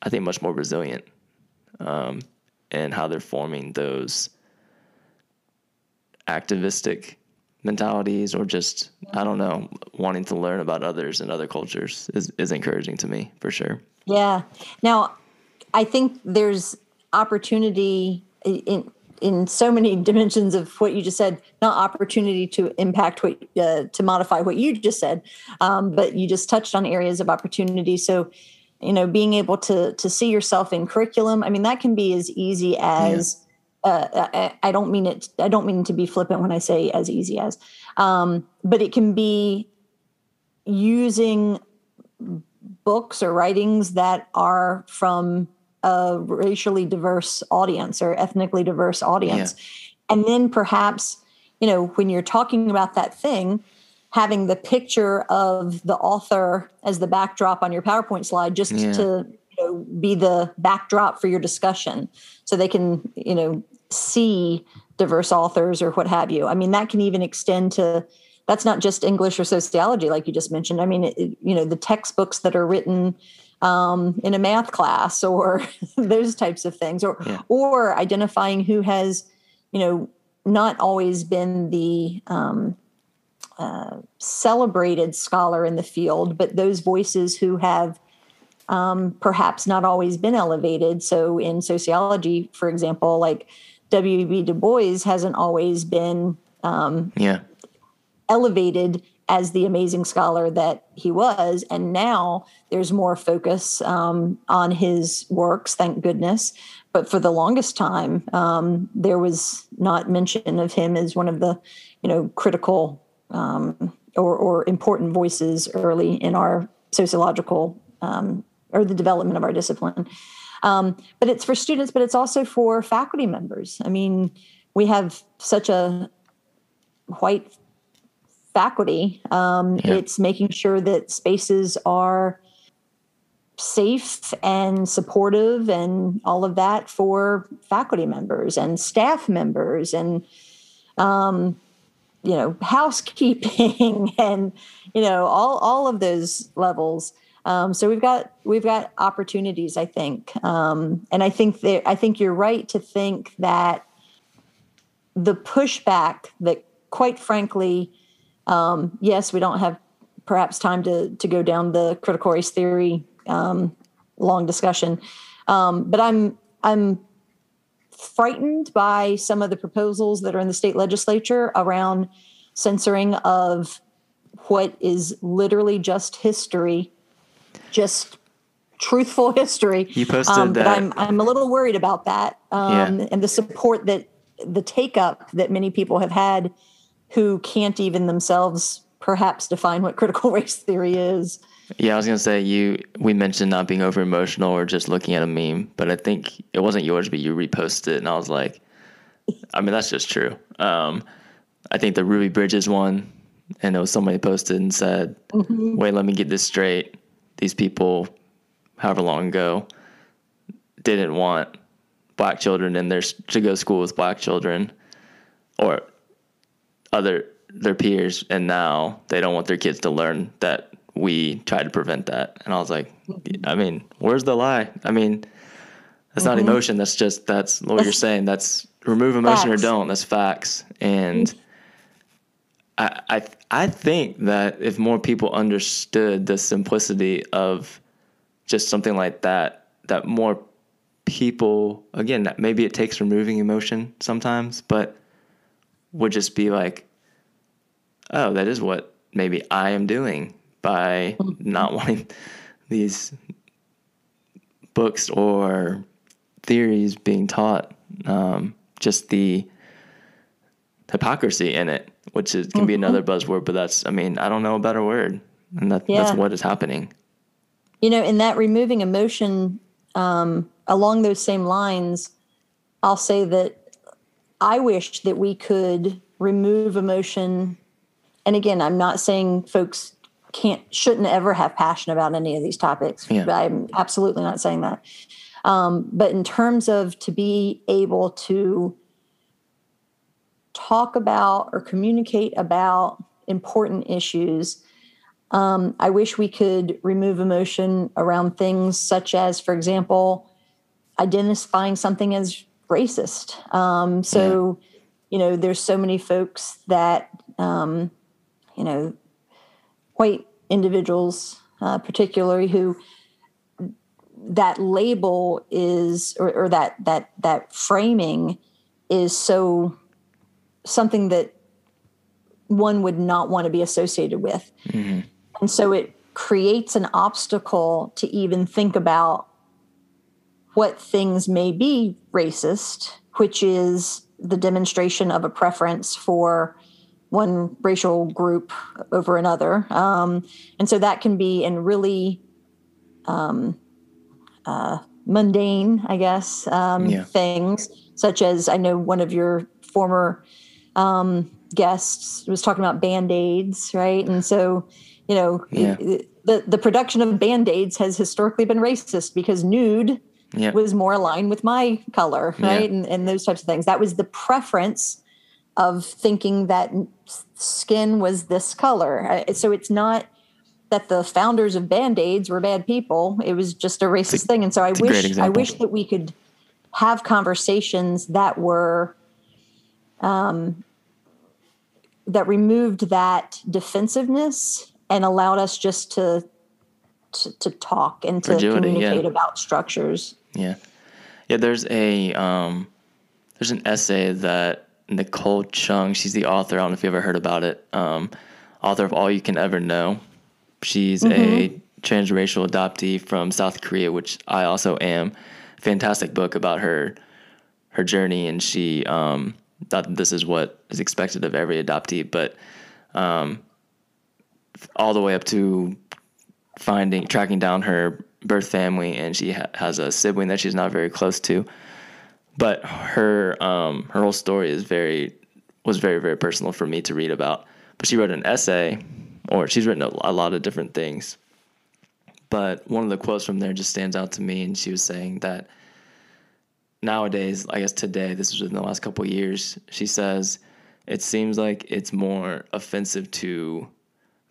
I think, much more resilient in how they're forming those activistic mentalities, or just, I don't know, wanting to learn about others and other cultures is encouraging to me, for sure. Yeah. Now, I think there's opportunity in so many dimensions of what you just said, not opportunity to impact to modify what you just said, but you just touched on areas of opportunity. So, being able to see yourself in curriculum, that can be as easy as, I don't mean to be flippant when I say as easy as, but it can be using books or writings that are from a racially diverse audience or ethnically diverse audience. Yeah. And then perhaps, when you're talking about that thing, having the picture of the author as the backdrop on your PowerPoint slide, just to be the backdrop for your discussion, so they can, see diverse authors or what have you. That can even extend to, that's not just English or sociology, like you just mentioned. The textbooks that are written in a math class or those types of things, or identifying who has, not always been the celebrated scholar in the field, but those voices who have perhaps not always been elevated. So in sociology, for example, like W.E.B. Du Bois hasn't always been elevated as the amazing scholar that he was. And now there's more focus on his works, thank goodness. But for the longest time, there was not mention of him as one of the, critical or important voices early in our sociological or the development of our discipline. But it's for students, but it's also for faculty members. I mean, we have such a white faculty. It's making sure that spaces are safe and supportive and all of that for faculty members and staff members and, housekeeping and, all of those levels. So we've got opportunities, I think. And I think you're right to think that the pushback that, quite frankly, yes, we don't have perhaps time to go down the critical race theory long discussion, but I'm frightened by some of the proposals that are in the state legislature around censoring of what is literally just history, just truthful history. You posted that. But I'm a little worried about that, and the support that the take up that many people have had who can't even themselves perhaps define what critical race theory is. Yeah, I was going to say, we mentioned not being over emotional or just looking at a meme, but I think it wasn't yours, but you reposted it. And I was like, I mean, that's just true. I think the Ruby Bridges one, and it was somebody posted and said, wait, let me get this straight. These people, however long ago, didn't want black children in to go to school with black children or their peers, and now they don't want their kids to learn that we tried to prevent that. And I was like, I mean, where's the lie? I mean, that's not emotion. That's what you're saying. That's remove emotion facts. Or don't. That's facts. And I think that if more people understood the simplicity of just something like that more people, again, maybe it takes removing emotion sometimes, but would just be like, oh, that is what maybe I am doing by not wanting these books or theories being taught. Just the hypocrisy in it, which can be another buzzword, but I don't know a better word. And that's what is happening. In that removing emotion, along those same lines, I'll say that I wish that we could remove emotion. And again, I'm not saying folks shouldn't ever have passion about any of these topics. Yeah. I'm absolutely not saying that. But in terms of to be able to talk about or communicate about important issues, I wish we could remove emotion around things such as, for example, identifying something as racist. There's so many folks that, white individuals, particularly, who that label is, or that framing is so something that one would not want to be associated with. Mm-hmm. And so it creates an obstacle to even think about what things may be racist, which is the demonstration of a preference for one racial group over another. And so that can be in really mundane, I guess, things, such as I know one of your former guests was talking about Band-Aids, right? And so, the production of Band-Aids has historically been racist because nude was more aligned with my color, right? And those types of things. That was the preference of thinking that skin was this color. So it's not that the founders of Band-Aids were bad people. It was just a racist thing. And so I wish that we could have conversations that were, that removed that defensiveness and allowed us just to to talk and to Fragility, communicate yeah. about structures. Yeah. Yeah, there's an essay that Nicole Chung, she's the author, I don't know if you ever heard about it, author of All You Can Ever Know. She's a transracial adoptee from South Korea, which I also am. Fantastic book about her journey, and she thought that this is what is expected of every adoptee, but all the way up to tracking down her birth family, and she has a sibling that she's not very close to. But her whole story was very, very personal for me to read about. But she wrote an essay, or she's written a lot of different things. But one of the quotes from there just stands out to me, and she was saying that nowadays, I guess today, this was in the last couple of years, she says, it seems like it's more offensive to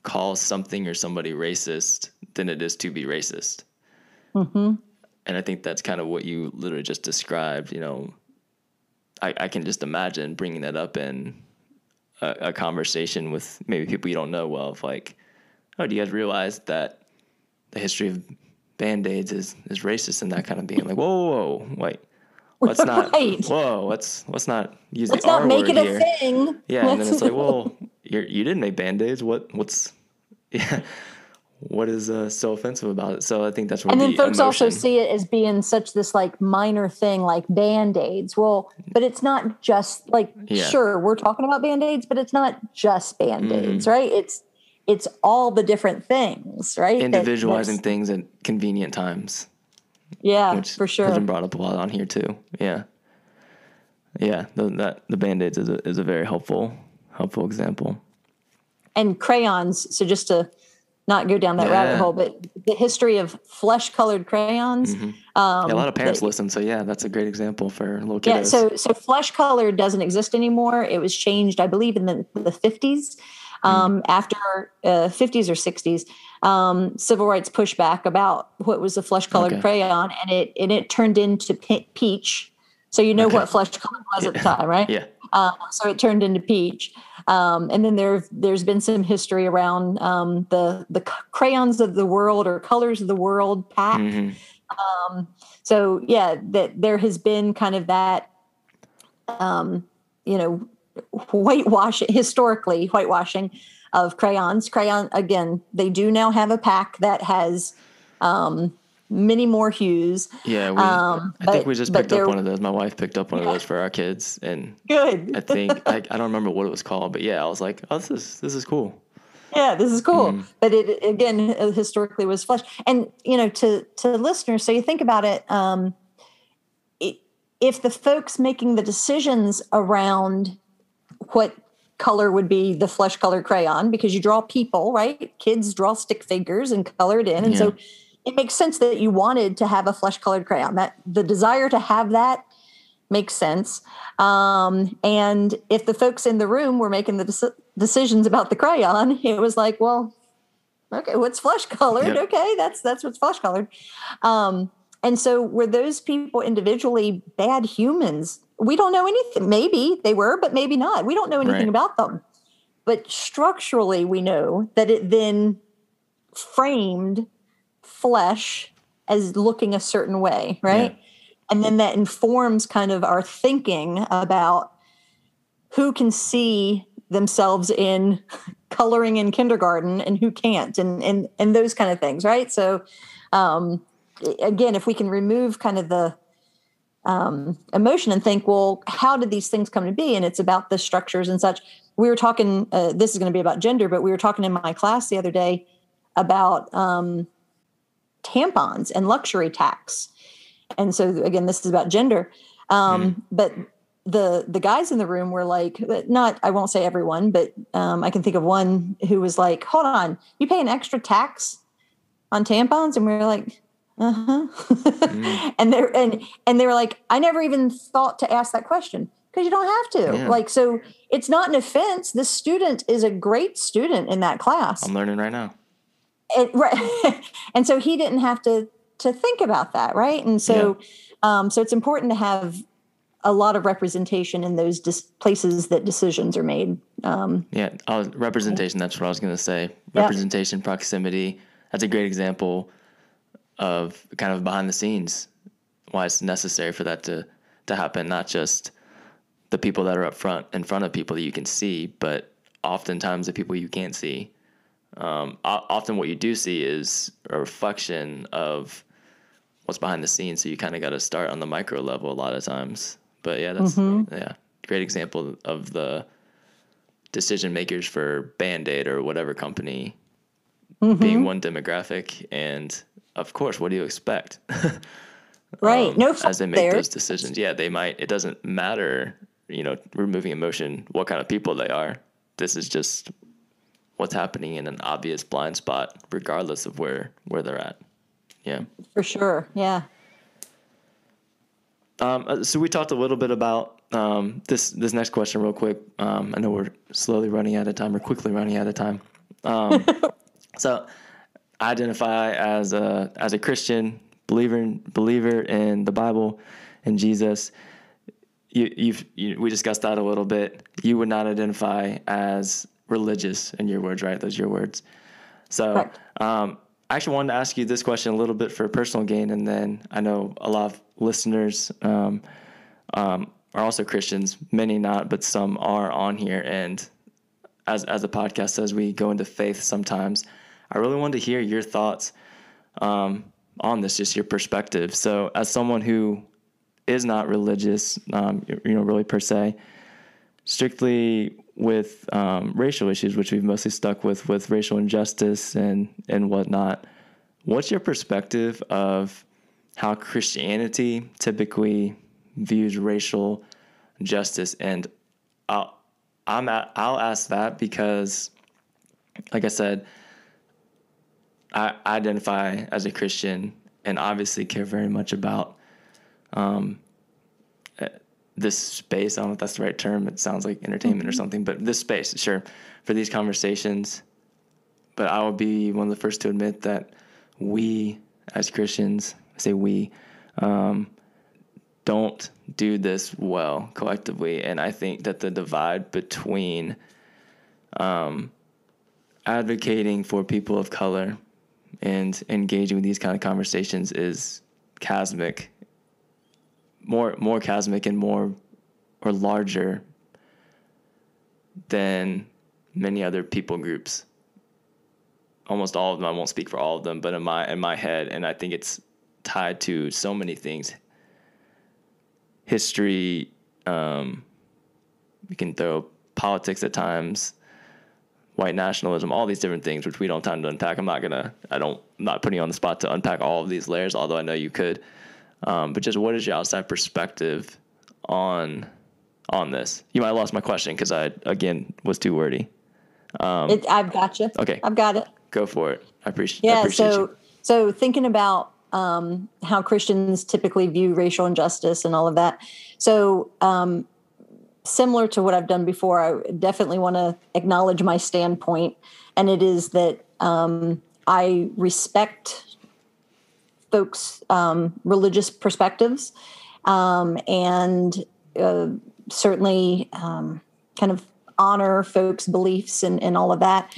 call something or somebody racist than it is to be racist. Mm-hmm. And I think that's kind of what you literally just described. You know, I can just imagine bringing that up in a conversation with maybe people you don't know well, of like, oh, do you guys realize that the history of Band-Aids is racist, and that kind of being like, whoa, wait, let's not, right. whoa, let's not use let's the R not make word it here. A thing. Yeah, and then it's like, well, you didn't make Band-Aids. What's yeah, what is so offensive about it? So I think that's where and the then folks emotion, also see it as being such this like minor thing, like Band-Aids. Well, but it's not just like, sure, we're talking about Band-Aids, but it's not just Band-Aids, right? It's all the different things, right? Individualizing things at convenient times. Yeah, which for sure. has been brought up a lot on here too. Yeah. Yeah. The Band-Aids is a very helpful example. And crayons. So just to not go down that rabbit hole, but the history of flesh-colored crayons. A lot of parents listen, so yeah, that's a great example for little kiddos. Yeah, so flesh-colored doesn't exist anymore. It was changed, I believe, in the 50s, after 50s or 60s, civil rights pushback about what was a flesh-colored crayon, and it turned into peach. So you know what flesh-colored was at the time, right? Yeah. So it turned into peach. And then there's been some history around the crayons of the world or colors of the world pack. So yeah, that there has been kind of that, whitewashing of crayons. Again, they do now have a pack that has many more hues. Yeah, I think we just picked up one of those. My wife picked up one of those for our kids, and good. I think I don't remember what it was called, but yeah, I was like, oh, this is cool. Yeah, this is cool. But it again historically was flesh, and to listeners. So you think about it. If the folks making the decisions around what color would be the flesh-colored crayon, because you draw people, right? Kids draw stick figures and color it in, and so it makes sense that you wanted to have a flesh-colored crayon. That the desire to have that makes sense. And if the folks in the room were making the decisions about the crayon, it was like, well, okay, what's flesh-colored? Yep. Okay, that's what's flesh-colored. And so were those people individually bad humans? We don't know anything. Maybe they were, but maybe not. We don't know anything about them. But structurally, we know that it then framed flesh as looking a certain way, right? Yeah. And then that informs kind of our thinking about who can see themselves in coloring in kindergarten and who can't, and those kind of things, right? So, again, if we can remove kind of the emotion and think, well, how did these things come to be? And it's about the structures and such. We were talking, this is going to be about gender, but we were talking in my class the other day about tampons and luxury tax. And so, again, this is about gender. But the guys in the room were like, I won't say everyone, but I can think of one who was like, hold on, you pay an extra tax on tampons? And we were like, and they were like, I never even thought to ask that question, because you don't have to. Yeah. Like, so it's not an offense. This student is a great student in that class. I'm learning right now. And so he didn't have to think about that, right? And so, so it's important to have a lot of representation in those places that decisions are made. Representation. That's what I was going to say. Representation, proximity. that's a great example of kind of behind the scenes why it's necessary for that to happen, not just the people that are up front in front of people that you can see, but oftentimes the people you can't see. Often what you do see is a reflection of what's behind the scenes, so you kind of got to start on the micro level a lot of times. But yeah, that's great example of the decision makers for Band-Aid or whatever company being one demographic, and of course, what do you expect? Right. No, as they make those decisions. Yeah, they might. It doesn't matter, removing emotion, what kind of people they are. This is just what's happening in an obvious blind spot, regardless of where they're at. Yeah, for sure. Yeah. So we talked a little bit about this next question real quick. I know we're slowly running out of time, or quickly running out of time. So I identify as a Christian believer in the Bible and Jesus. We discussed that a little bit. You would not identify as religious in your words, right? Those are your words. So I actually wanted to ask you this question a little bit for personal gain, and then I know a lot of listeners are also Christians, many not, but some are on here. And as the podcast says, we go into faith sometimes. I really wanted to hear your thoughts on this, just your perspective. So as someone who is not religious, really per se, strictly with racial issues, which we've mostly stuck with racial injustice and whatnot, what's your perspective of how Christianity typically views racial justice? And I'll ask that because, like I said, I identify as a Christian and obviously care very much about this space. I don't know if that's the right term. It sounds like entertainment or something, but this space, sure, for these conversations. But I will be one of the first to admit that we as Christians, I say we, don't do this well collectively. And I think that the divide between advocating for people of color and engaging with these kind of conversations is chasmic, more chasmic and more or larger than many other people groups. Almost all of them. I won't speak for all of them, but in my head, and I think it's tied to so many things. History, we can throw politics at times, white nationalism, all these different things, which we don't have time to unpack. I'm not putting you on the spot to unpack all of these layers, although I know you could. But just what is your outside perspective on this? You might have lost my question because I, again, was too wordy. I've got you. Okay. I've got it. Go for it. I appreciate you. So thinking about how Christians typically view racial injustice and all of that. So similar to what I've done before, I definitely want to acknowledge my standpoint, and it is that I respect folks' religious perspectives, and certainly kind of honor folks' beliefs and all of that.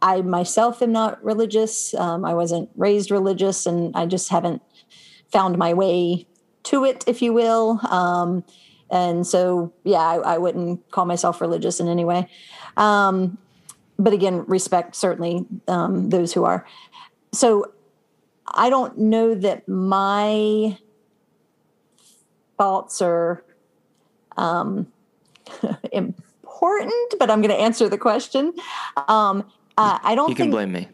I myself am not religious. I wasn't raised religious, and I just haven't found my way to it, if you will. And so, yeah, I wouldn't call myself religious in any way. But again, respect certainly those who are. So I don't know that my thoughts are important, but I'm going to answer the question. I don't think you can blame me.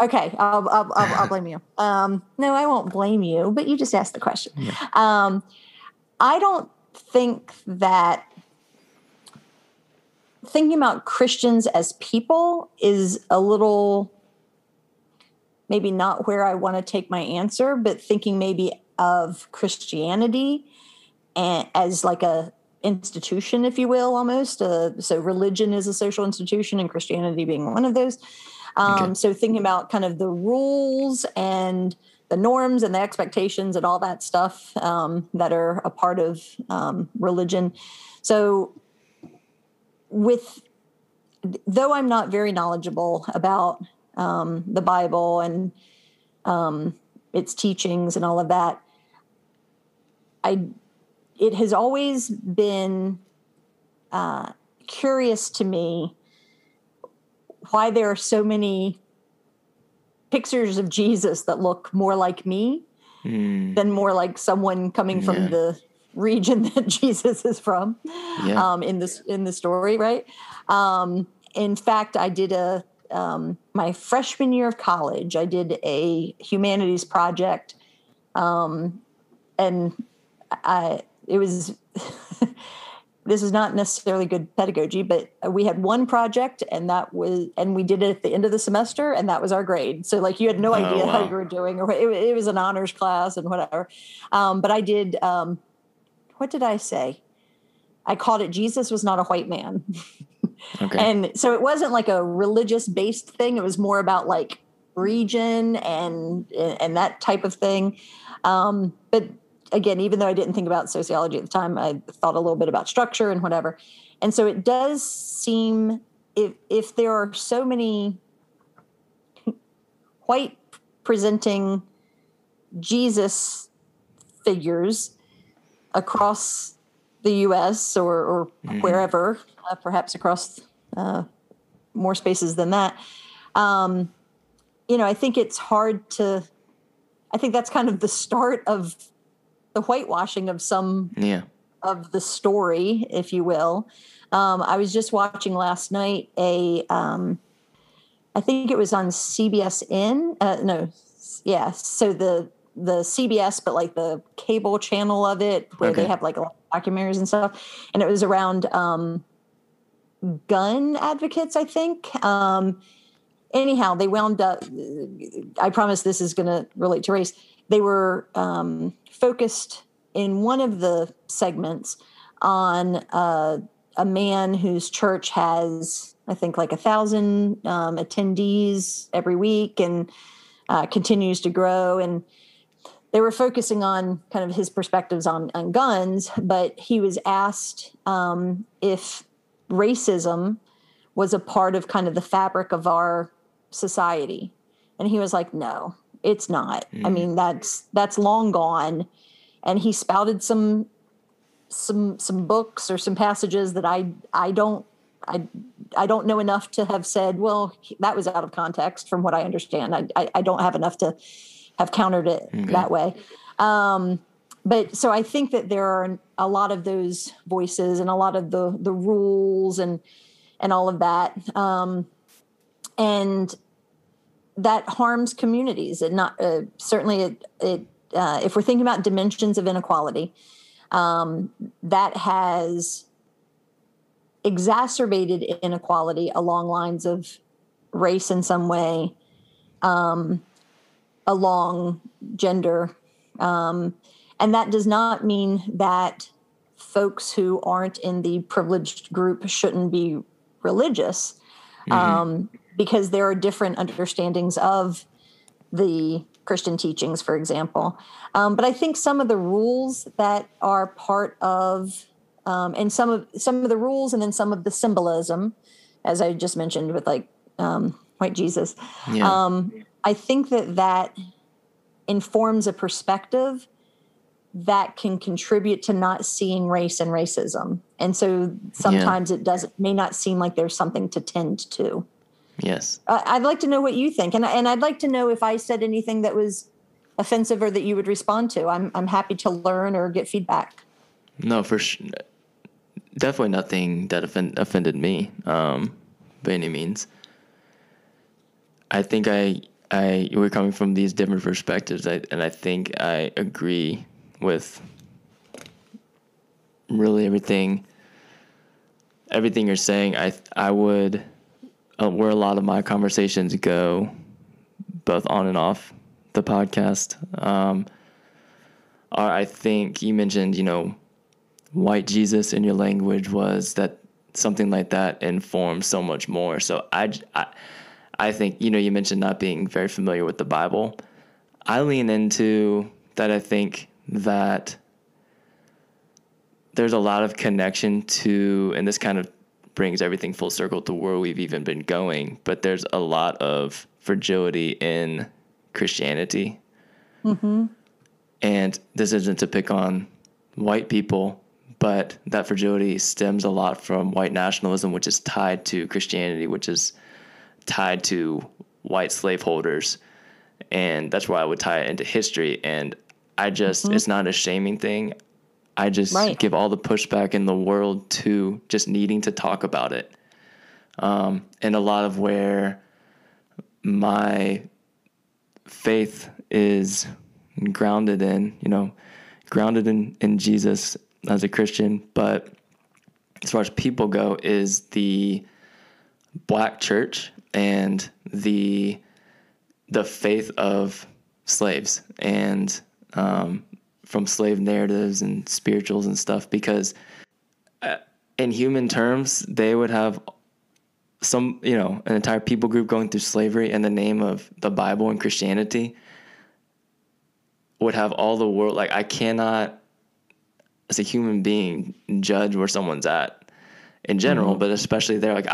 Okay, I'll blame you. No, I won't blame you, but you just asked the question. Yeah. I don't think that thinking about Christians as people is a little, maybe not where I want to take my answer, but thinking maybe of Christianity and as like a institution, if you will, almost. So religion is a social institution and Christianity being one of those. Okay. So thinking about kind of the rules and the norms and the expectations and all that stuff that are a part of religion. So though I'm not very knowledgeable about the Bible and its teachings and all of that, it has always been curious to me why there are so many pictures of Jesus that look more like me than more like someone coming from the region that Jesus is from in the story, right? In fact, I did my freshman year of college, I did a humanities project, and it was this is not necessarily good pedagogy, but we had one project and we did it at the end of the semester and that was our grade. So like you had no idea how you were doing, or it was an honors class and whatever. But I did, what did I say? I called it Jesus Was Not a White Man. Okay. And so it wasn't like a religious based thing. It was more about like region and that type of thing. But again, even though I didn't think about sociology at the time, I thought a little bit about structure and whatever. And so it does seem, if there are so many white presenting Jesus figures across the U.S. or wherever, perhaps across more spaces than that, I think it's hard to, I think that's kind of the start of the whitewashing of some of the story, if you will. I was just watching last night I think it was on CBSN. So the CBS, but like the cable channel of it, where they have like a lot of documentaries and stuff. And it was around gun advocates, I think. Anyhow, they wound up, I promise this is going to relate to race. They were focused in one of the segments on a man whose church has, I think, like 1,000 attendees every week and continues to grow. And they were focusing on kind of his perspectives on guns, but he was asked if racism was a part of kind of the fabric of our society. And he was like, no, it's not. I mean, that's long gone. And he spouted some books or some passages that I don't know enough to have said, well, that was out of context from what I understand. I don't have enough to have countered it that way. But so I think that there are a lot of those voices and a lot of the rules and all of that. And that harms communities. It not certainly it if we're thinking about dimensions of inequality, that has exacerbated inequality along lines of race in some way, along gender. And that does not mean that folks who aren't in the privileged group shouldn't be religious, because there are different understandings of the Christian teachings, for example. But I think some of the rules that are part of, and some of the rules, and then some of the symbolism, as I just mentioned with like white Jesus, I think that informs a perspective that can contribute to not seeing race and racism. And so sometimes it may not seem like there's something to tend to. Yes. I'd like to know what you think. And I'd like to know if I said anything that was offensive or that you would respond to. I'm happy to learn or get feedback. No, for sure. Definitely nothing that offended me by any means. I think we're coming from these different perspectives, and I think I agree with really everything you're saying. I would, where a lot of my conversations go, both on and off the podcast, I think you mentioned, white Jesus in your language, was that something like that informs so much more. So I think, you mentioned not being very familiar with the Bible. I lean into that. I think that there's a lot of connection to, and this kind of brings everything full circle to where we've even been going. But there's a lot of fragility in Christianity. Mm-hmm. And this isn't to pick on white people, but that fragility stems a lot from white nationalism, which is tied to Christianity, which is tied to white slaveholders. And that's why I would tie it into history. And I just, it's not a shaming thing. I just give all the pushback in the world to just needing to talk about it. And a lot of where my faith is grounded in, grounded in Jesus as a Christian. But as far as people go, is the Black church and the faith of slaves and from slave narratives and spirituals and stuff, because in human terms, they would have some, an entire people group going through slavery in the name of the Bible and Christianity would have all the world. Like, I cannot, as a human being, judge where someone's at in general, but especially there, like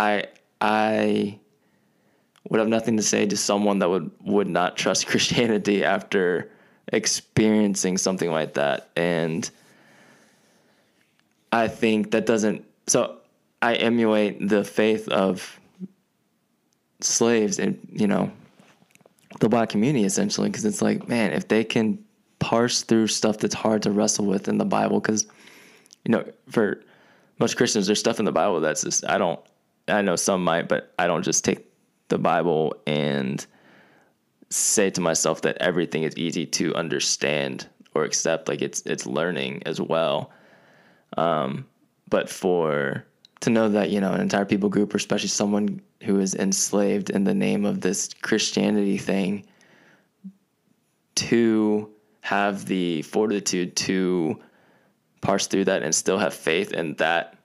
I would have nothing to say to someone that would not trust Christianity after experiencing something like that. And I think that so I emulate the faith of slaves and, the Black community essentially, because it's like, man, if they can parse through stuff that's hard to wrestle with in the Bible, because, for most Christians, there's stuff in the Bible that's just, I know some might, but I don't just take the Bible and say to myself that everything is easy to understand or accept. Like, it's learning as well. But to know that, an entire people group, or especially someone who is enslaved in the name of this Christianity thing, to have the fortitude to parse through that and still have faith in that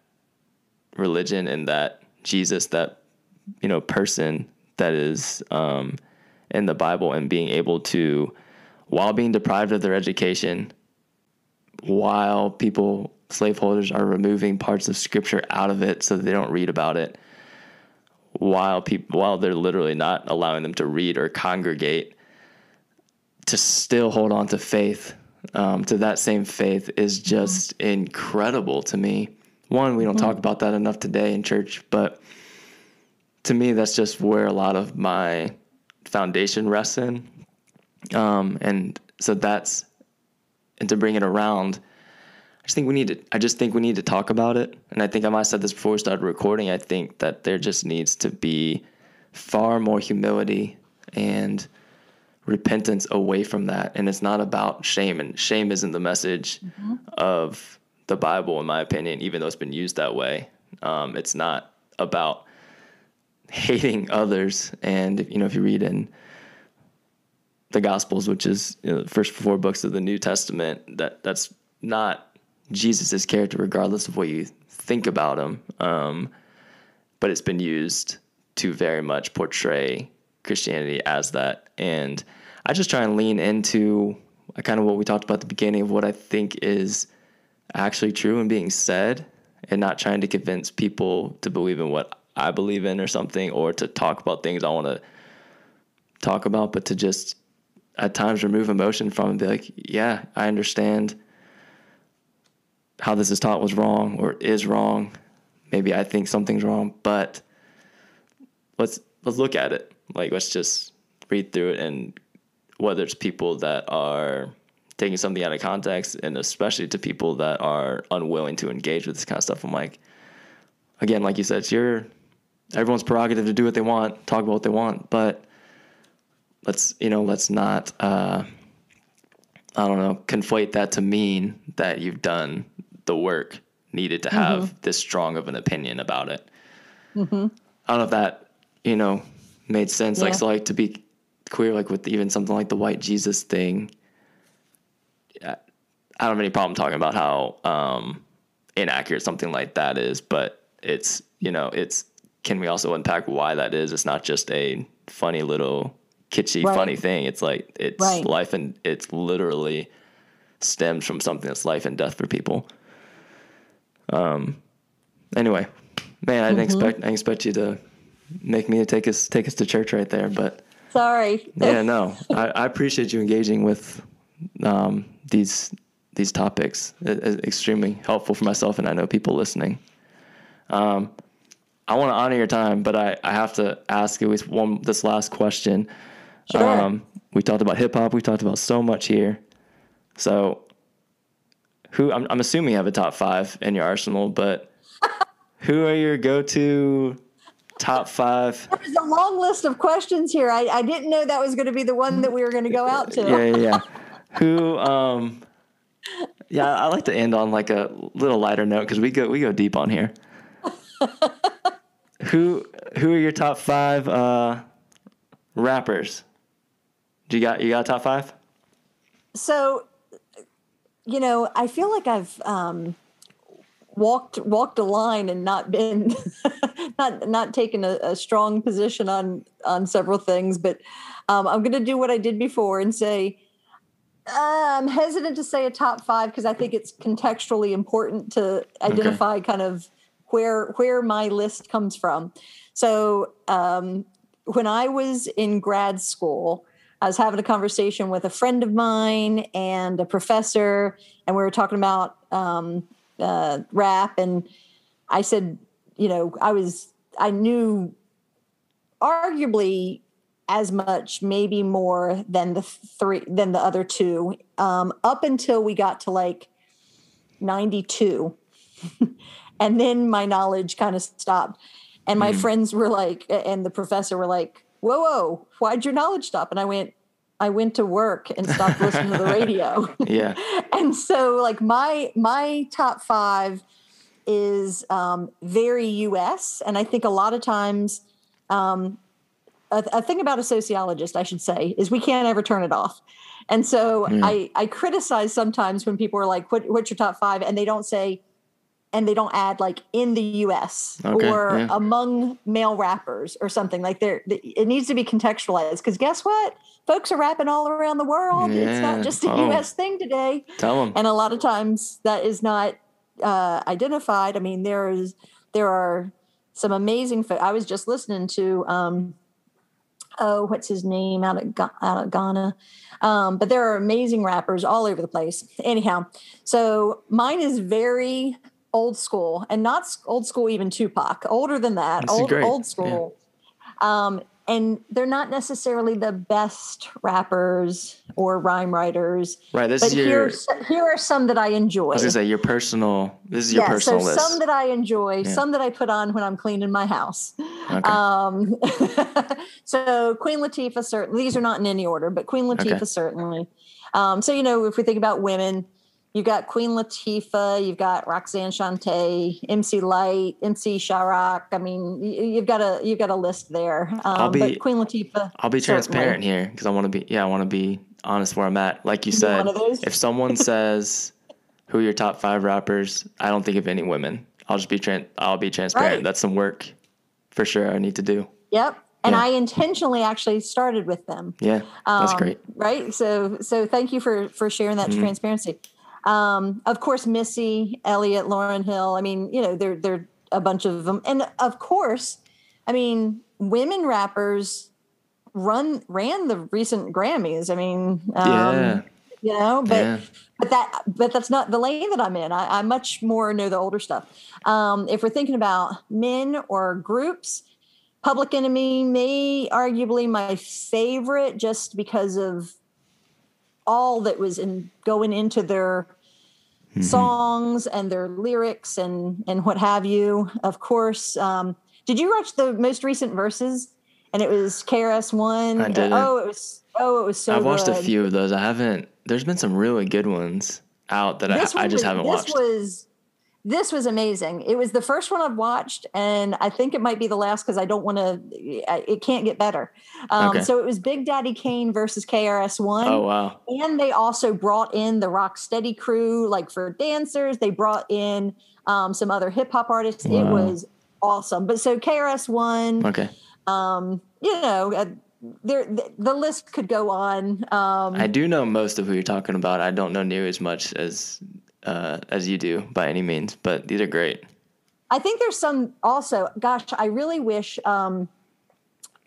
religion and that Jesus, that, person that is in the Bible, and being able to, while being deprived of their education, while slaveholders are removing parts of scripture out of it so that they don't read about it, while they're literally not allowing them to read or congregate, to still hold on to faith, to that same faith, is just incredible to me. One, we don't talk about that enough today in church, but to me, that's just where a lot of my foundation rests in. And so and to bring it around, I just think we need to talk about it. And I think I might have said this before we started recording. I think that there just needs to be far more humility and repentance away from that. And it's not about shame, and shame isn't the message of the Bible, in my opinion, even though it's been used that way. It's not about hating others. And if you read in the Gospels, which is the first 4 books of the New Testament, that's not Jesus's character, regardless of what you think about him. But it's been used to very much portray Christianity as that. And I just try and lean into kind of what we talked about at the beginning of what I think is actually true and being said, and not trying to convince people to believe in what I believe in or something, or to talk about things I want to talk about, but to just at times remove emotion from it and be like, yeah, I understand how this is taught was wrong or is wrong. Maybe I think something's wrong, but let's look at it. Like, let's just read through it. And whether it's people that are taking something out of context, and especially to people that are unwilling to engage with this kind of stuff, I'm like, again, like you said, it's everyone's prerogative to do what they want, talk about what they want, but let's not, conflate that to mean that you've done the work needed to have this strong of an opinion about it. I don't know if that, made sense. Yeah. So to be clear, like with even something like the white Jesus thing, I don't have any problem talking about how inaccurate something like that is, but it's, can we also unpack why that is? It's not just a funny little kitschy, funny thing. It's like, it's life, and it's literally stems from something that's life and death for people. Anyway, Man, I didn't expect you to make me take us to church right there, but sorry. yeah, no, I appreciate you engaging with these topics. It's extremely helpful for myself, and I know people listening. I want to honor your time, but I have to ask you this last question. Sure. We talked about hip hop. We talked about so much here. So, I'm assuming you have a top 5 in your arsenal, but who are your go-to top 5? There's a long list of questions here. I didn't know that was going to be the one that we were going to go out to. Yeah. Who? Yeah, I like to end on like a little lighter note because we go deep on here. Who are your top 5 rappers? You got a top 5? So, I feel like I've walked a line and not been not taken a strong position on several things, but I'm going to do what I did before and say I'm hesitant to say a top 5 because I think it's contextually important to identify kind of where my list comes from. So when I was in grad school, I was having a conversation with a friend of mine and a professor, and we were talking about rap. And I said, I knew arguably as much, maybe more than the other two, up until we got to like 92. And then my knowledge kind of stopped. And my friends were like, and the professor were like, whoa, why'd your knowledge stop? And I went to work and stopped listening to the radio. Yeah. And so like my top 5 is very US. And I think a lot of times, a thing about a sociologist, I should say, is we can't ever turn it off. And so I criticize sometimes when people are like, what's your top 5? And they don't say, and they don't add like in the US or among male rappers or something like it needs to be contextualized because guess what? Folks are rapping all around the world. Yeah. It's not just a US thing today. Tell them. And a lot of times that is not identified. I mean, there are some amazing, I was just listening to, what's his name out of Ghana. But there are amazing rappers all over the place. Anyhow, so mine is very old school, and not old school even Tupac, older than that, old school. Yeah. And they're not necessarily the best rappers or rhyme writers. Right. Here are some that I enjoy. I was going to say this is your personal list. Some that I enjoy, some that I put on when I'm cleaning my house. Okay. So Queen Latifah, certainly, these are not in any order, but Queen Latifah, certainly. So, if we think about women, you've got Queen Latifah, you've got Roxanne Shante, MC Lyte, MC Sharrock. I mean, you've got a list there. But Queen Latifah. I'll be transparent here because I want to be honest where I'm at. Like you said, if someone says who are your top 5 rappers, I don't think of any women. I'll be transparent. Right. That's some work for sure I need to do. Yep. And I intentionally actually started with them. Yeah, that's great. Right. So thank you for sharing that transparency. Of course, Missy Elliott, Lauryn Hill. I mean, they're a bunch of them. And of course, I mean, women rappers ran the recent Grammys. I mean, but that's not the lane that I'm in. I much more know the older stuff. If we're thinking about men or groups, Public Enemy may arguably my favorite just because of all that was going into their songs and their lyrics and what have you. Of course, did you watch the most recent Verses? And it was KRS-One. I did. It was so. I've watched a few of those. I haven't. There's been some really good ones out that I just haven't watched. This was amazing. It was the first one I've watched, and I think it might be the last because I don't want to. It can't get better. So it was Big Daddy Kane versus KRS-One. Oh wow! And they also brought in the Rocksteady crew, like for dancers. They brought in some other hip hop artists. Wow. It was awesome. But so KRS-One. Okay. The list could go on. I do know most of who you're talking about. I don't know near as much as you do by any means, but these are great. I think there's some also, gosh, I really wish, so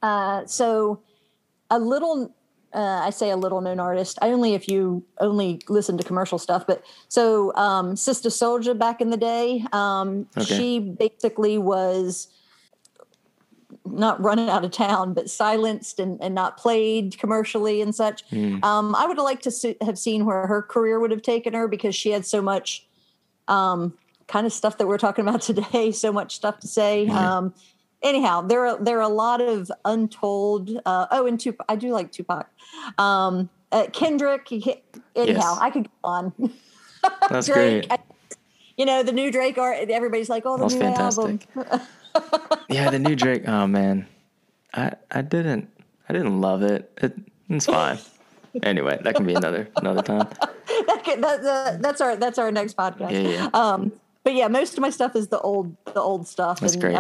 a little, I say a little known artist, if you only listen to commercial stuff, but so Sister Soldier back in the day, she basically was not running out of town, but silenced and not played commercially and such. I would have liked to have seen where her career would have taken her, because she had so much kind of stuff that we're talking about today, so much stuff to say. Anyhow, there are a lot of untold. And Tupac, I do like Tupac. Kendrick. Anyhow, I could go on. That's Drake, great. The new Drake art. Everybody's like, "Oh, the new fantastic. album." Yeah, the new Drake. Oh man, I didn't love it. It's fine. Anyway, that can be another time. That's our next podcast. Yeah. But yeah, most of my stuff is the old stuff. That's great.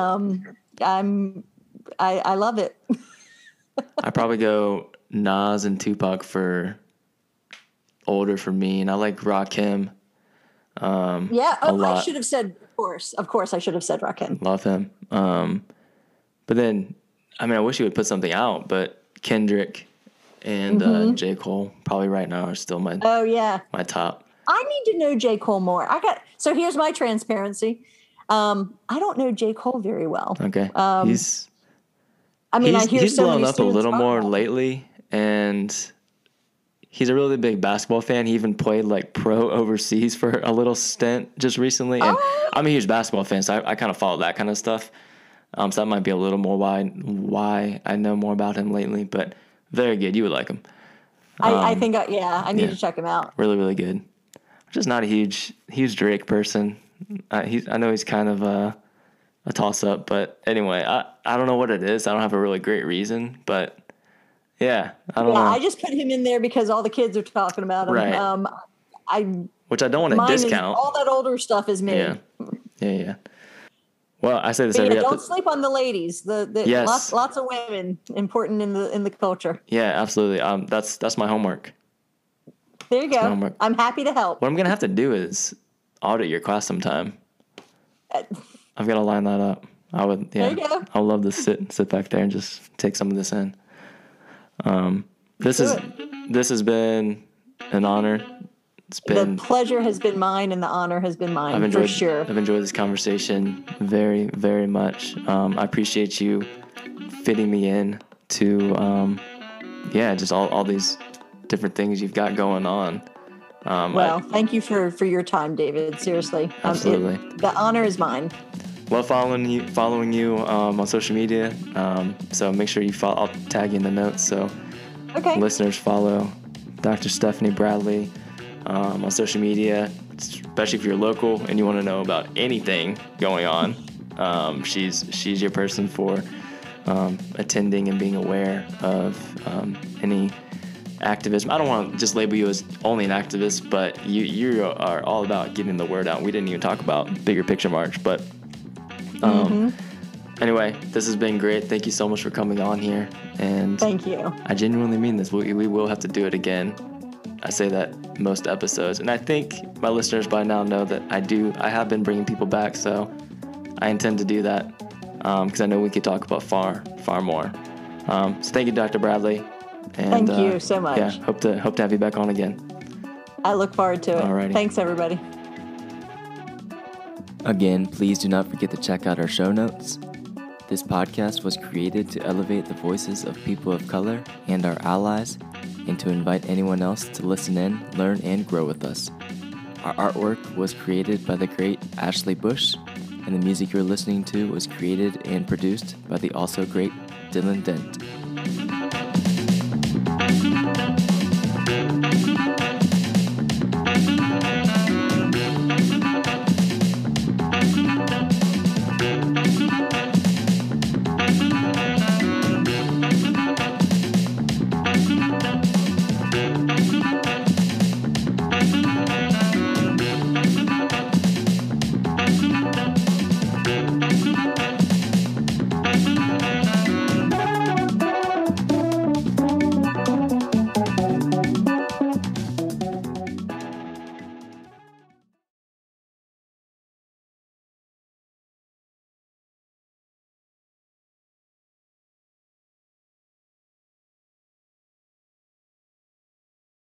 I love it. I probably go Nas and Tupac for older for me, and I like Rakim. I should have said, of course, I should have said Rakim. Love him. But then, I wish he would put something out, but Kendrick and J. Cole probably right now are still my my top. I need to know J. Cole more. So here's my transparency. I don't know J. Cole very well. Okay. He's he's blown up a little more lately, and he's a really big basketball fan. He even played like pro overseas for a little stint just recently. And I'm a huge basketball fan, so I kind of follow that kind of stuff. So that might be a little more why I know more about him lately, but very good. You would like him. I think, I need to check him out. Really, really good. I'm just not a huge Drake person. I know he's kind of a toss up, but anyway, I don't know what it is. I don't have a really great reason, but yeah, I don't know. I just put him in there because all the kids are talking about him. Right. Which I don't want to discount. All that older stuff is me. Yeah. Well, I say this every episode. Don't sleep on the ladies. Yes. lots of women important in the culture. Yeah, absolutely. That's my homework. There you go. I'm happy to help. What I'm gonna have to do is audit your class sometime. I've got to line that up. I would. Yeah. There you go. I'd love to sit back there and just take some of this in. This has been an honor. The pleasure has been mine, and the honor has been mine. For sure. I've enjoyed this conversation very, very much. I appreciate you fitting me in to, just all these different things you've got going on. Thank you for your time, David. Seriously, absolutely. The honor is mine. Well, following you on social media. So make sure you follow. I'll tag you in the notes. So listeners follow Dr. Stephanie Bradley on social media, especially if you're local and you want to know about anything going on. She's your person for attending and being aware of any activism. I don't want to just label you as only an activist, but you are all about getting the word out. We didn't even talk about Bigger Picture March, but anyway, this has been great. Thank you so much for coming on here. And thank you. I genuinely mean this. We will have to do it again. I say that most episodes, and I think my listeners by now know that I have been bringing people back, so I intend to do that because I know we could talk about far more. So thank you, Dr. Bradley. And, thank you so much. Yeah, hope to have you back on again. I look forward to it. Alrighty. Thanks, everybody. Again, please do not forget to check out our show notes. This podcast was created to elevate the voices of people of color and our allies, and to invite anyone else to listen in, learn, and grow with us. Our artwork was created by the great Ashley Bush, and the music you're listening to was created and produced by the also great Dylan Dent.